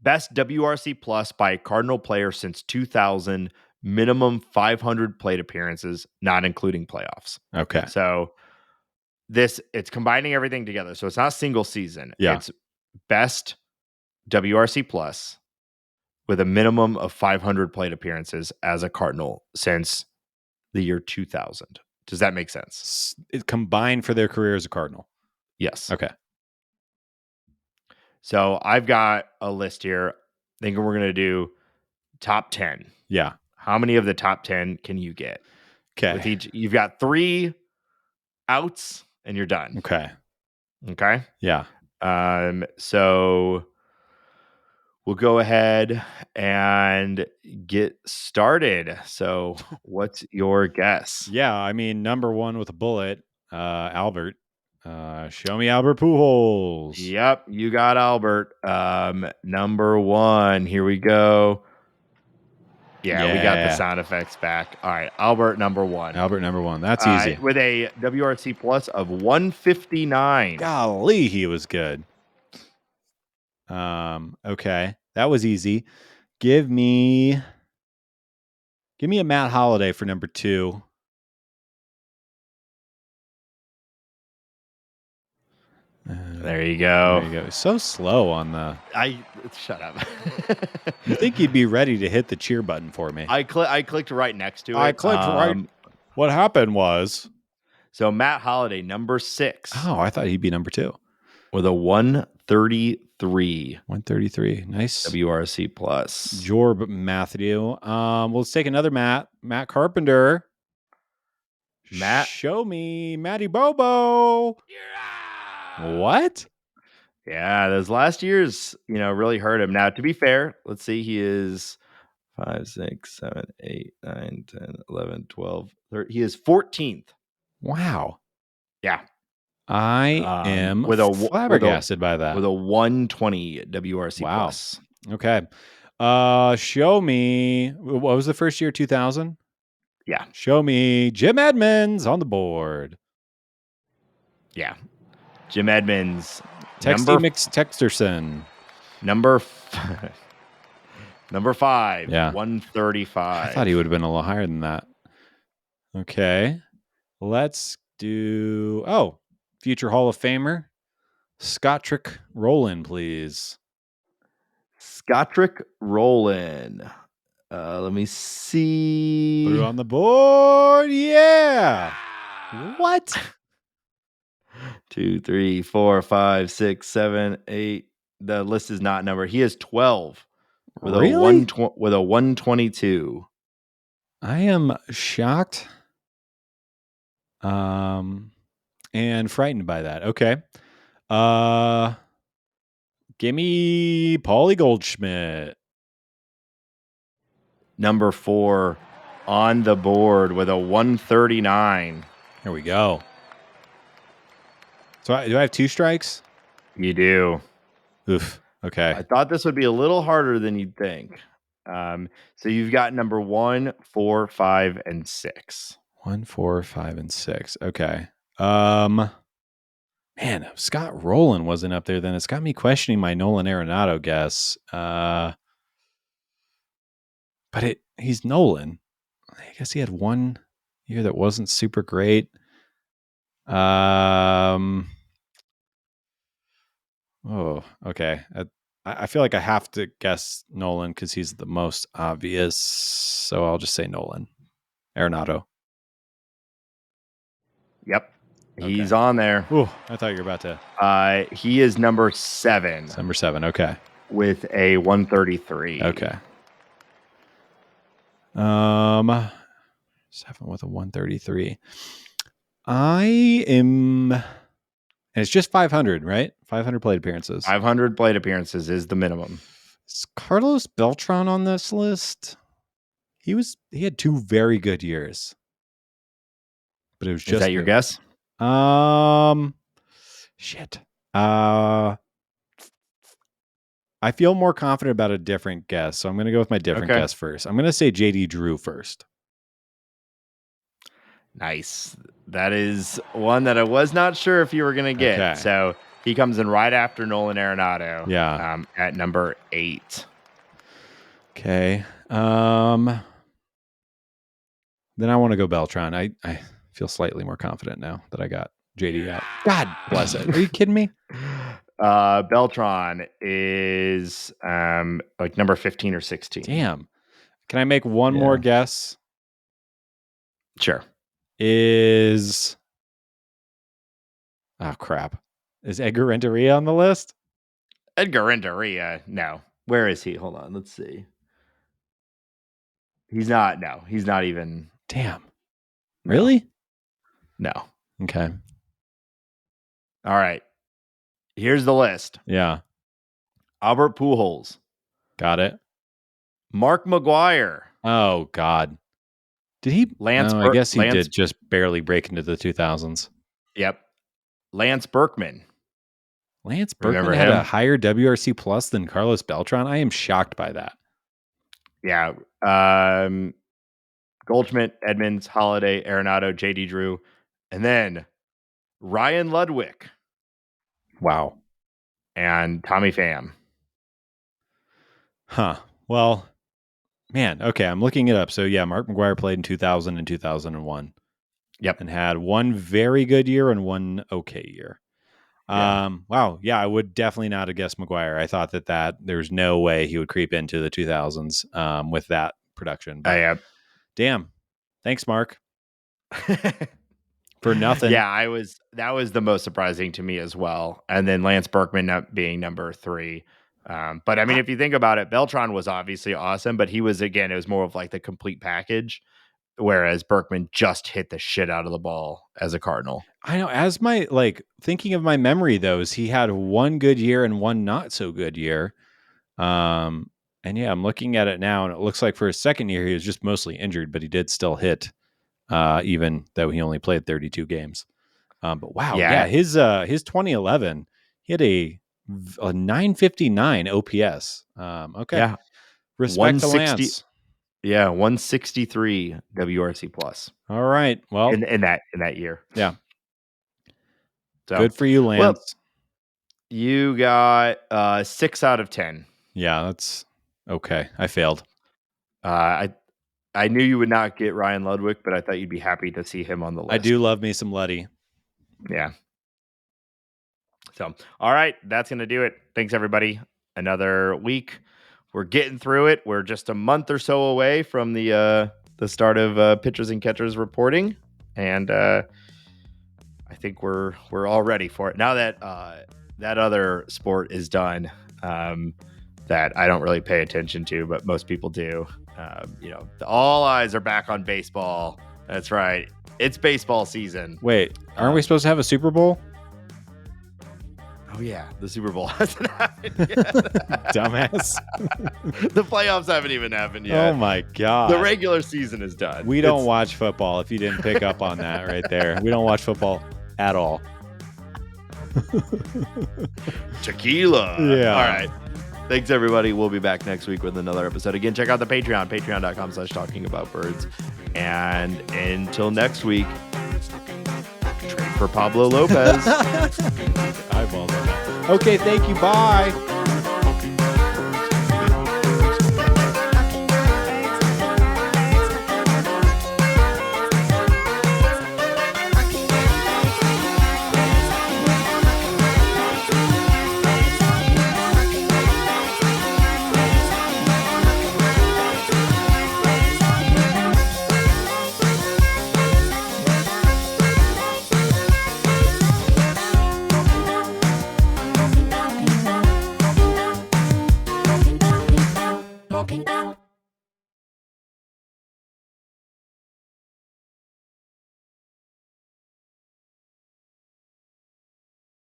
Best WRC plus by a Cardinal player since 2000, minimum 500 plate appearances, not including playoffs. Okay. So it's combining everything together. So it's not single season. Yeah. It's best WRC plus with a minimum of 500 plate appearances as a Cardinal since the year 2000. Does that make sense? It combined for their career as a Cardinal. Yes. Okay. So I've got a list here. Thinking we're going to do top 10. Yeah. How many of the top 10 can you get? Okay. With each, you've got 3 outs and you're done. Okay. Okay. Yeah. So we'll go ahead and get started. So what's your guess? Yeah. I mean, number 1 with a bullet, Albert. Show me Albert Pujols. Yep, you got Albert. Number 1. Here we go. Yeah, we got the sound effects back. All right, Albert number 1. Albert number 1. That's easy. With a WRC plus of 159. Golly, he was good. Okay, that was easy. Give me a Matt Holliday for number 2. There you go. There you go. So slow on the. Shut up. You think you'd be ready to hit the cheer button for me? I clicked right next to it. I clicked right. What happened was. So Matt Holliday, number 6. Oh, I thought he'd be number 2 with a 133. 133, nice WRC plus. Jorb Matthew. Let's take another Matt Carpenter. Matt, show me Matty Bobo. Yeah. What? Yeah, those last years, really hurt him. Now, to be fair, let's see. He is 5, 6, 7, 8, 9, 10, 11, 12, 13. He is 14th. Wow. Yeah. I am flabbergasted by that. With a 120 WRC plus. Okay. Show me. What was the first year? 2000? Yeah. Show me Jim Edmonds on the board. Yeah. Jim Edmonds. Texterson. Number 5. Yeah. 135. I thought he would have been a little higher than that. Okay. Let's do. Future Hall of Famer, Scottrick Rowland, please. Scottrick Rowland. Let me see. Put it on the board. Yeah. What? 2, 3, 4, 5, 6, 7, 8. The list is not numbered. He is 12 with really? with a 122. I am shocked. And frightened by that. Okay. Give me Paulie Goldschmidt. Number 4 on the board with a 139. Here we go. So do I have 2 strikes? You do. Oof. Okay. I thought this would be a little harder than you'd think. So you've got number 1, 4, 5, and 6. 1, 4, 5, and 6. Okay. Man, if Scott Rowland wasn't up there, then it's got me questioning my Nolan Arenado guess. But he's Nolan. I guess he had one year that wasn't super great. Oh, okay. I feel like I have to guess Nolan because he's the most obvious. So I'll just say Nolan Arenado. Yep. He's on there. Ooh, I thought you were about to. He is number 7. Number 7. Okay. With a 133. Okay. 7 with a 133. I am, and it's just 500, right? 500 plate appearances. 500 plate appearances is the minimum. Is Carlos Beltran on this list? He had 2 very good years. But it was just... Is that your guess? Shit. I feel more confident about a different guess, so I'm going to go with my different guess first. I'm going to say JD Drew first. Nice. That is one that I was not sure if you were going to get. Okay. So he comes in right after Nolan Arenado. Yeah. At number 8. Okay. Then I want to go Beltran. I feel slightly more confident now that I got JD out. God bless it. Are you kidding me? Beltran is like number 15 or 16. Damn. Can I make one more guess? Sure. Oh crap. Is Edgar Renteria on the list? Edgar Renteria, no. Where is he? Hold on, let's see. He's not even. Damn. No. Really? No. Okay. All right. Here's the list. Yeah. Albert Pujols. Got it. Mark McGwire. Oh, God. Did he? I guess he did just barely break into the 2000s. Yep. Lance Berkman. Lance Berkman had a higher WRC plus than Carlos Beltran? I am shocked by that. Yeah. Goldschmidt, Edmonds, Holiday, Arenado, JD Drew, and then Ryan Ludwig. Wow. And Tommy Pham. Huh. Well, man, okay, I'm looking it up. So, yeah, Mark McGwire played in 2000 and 2001. Yep. And had one very good year and one okay year. Yeah. Wow. Yeah, I would definitely not have guessed McGwire. I thought that there's no way he would creep into the 2000s with that production. But, damn. Thanks, Mark. For nothing. Yeah, that was the most surprising to me as well. And then Lance Berkman being number 3. But I mean, if you think about it, Beltran was obviously awesome, but it was more of like the complete package. Whereas Berkman just hit the shit out of the ball as a Cardinal. I know. As my thinking of my memory, though, is he had one good year and one not so good year. And yeah, I'm looking at it now, and it looks like for his second year he was just mostly injured, but he did still hit, even though he only played 32 games. But wow, yeah, his 2011 he had a 959 OPS. Okay, yeah, respect to Lance. Yeah, 163 WRC plus. All right. Well, in that year. Yeah. So, good for you, Lance. Well, you got 6 out of 10. Yeah, that's okay. I failed. I knew you would not get Ryan Ludwig, but I thought you'd be happy to see him on the list. I do love me some Luddy. Yeah. So, all right, that's going to do it. Thanks, everybody. Another week. We're getting through it. We're just a month or so away from the start of pitchers and catchers reporting, and I think we're all ready for it now that that other sport is done. That I don't really pay attention to, but most people do. All eyes are back on baseball. That's right. It's baseball season. Wait, aren't we supposed to have a Super Bowl? Oh, yeah. The Super Bowl hasn't happened yet. Dumbass. The playoffs haven't even happened yet. Oh, my God. The regular season is done. We don't watch football, if you didn't pick up on that right there. We don't watch football at all. Tequila. Yeah. All right. Thanks, everybody. We'll be back next week with another episode. Again, check out the Patreon, patreon.com/talkingaboutbirds. And until next week, trade for Pablo Lopez. Eyeballs on that. Okay, thank you. Bye.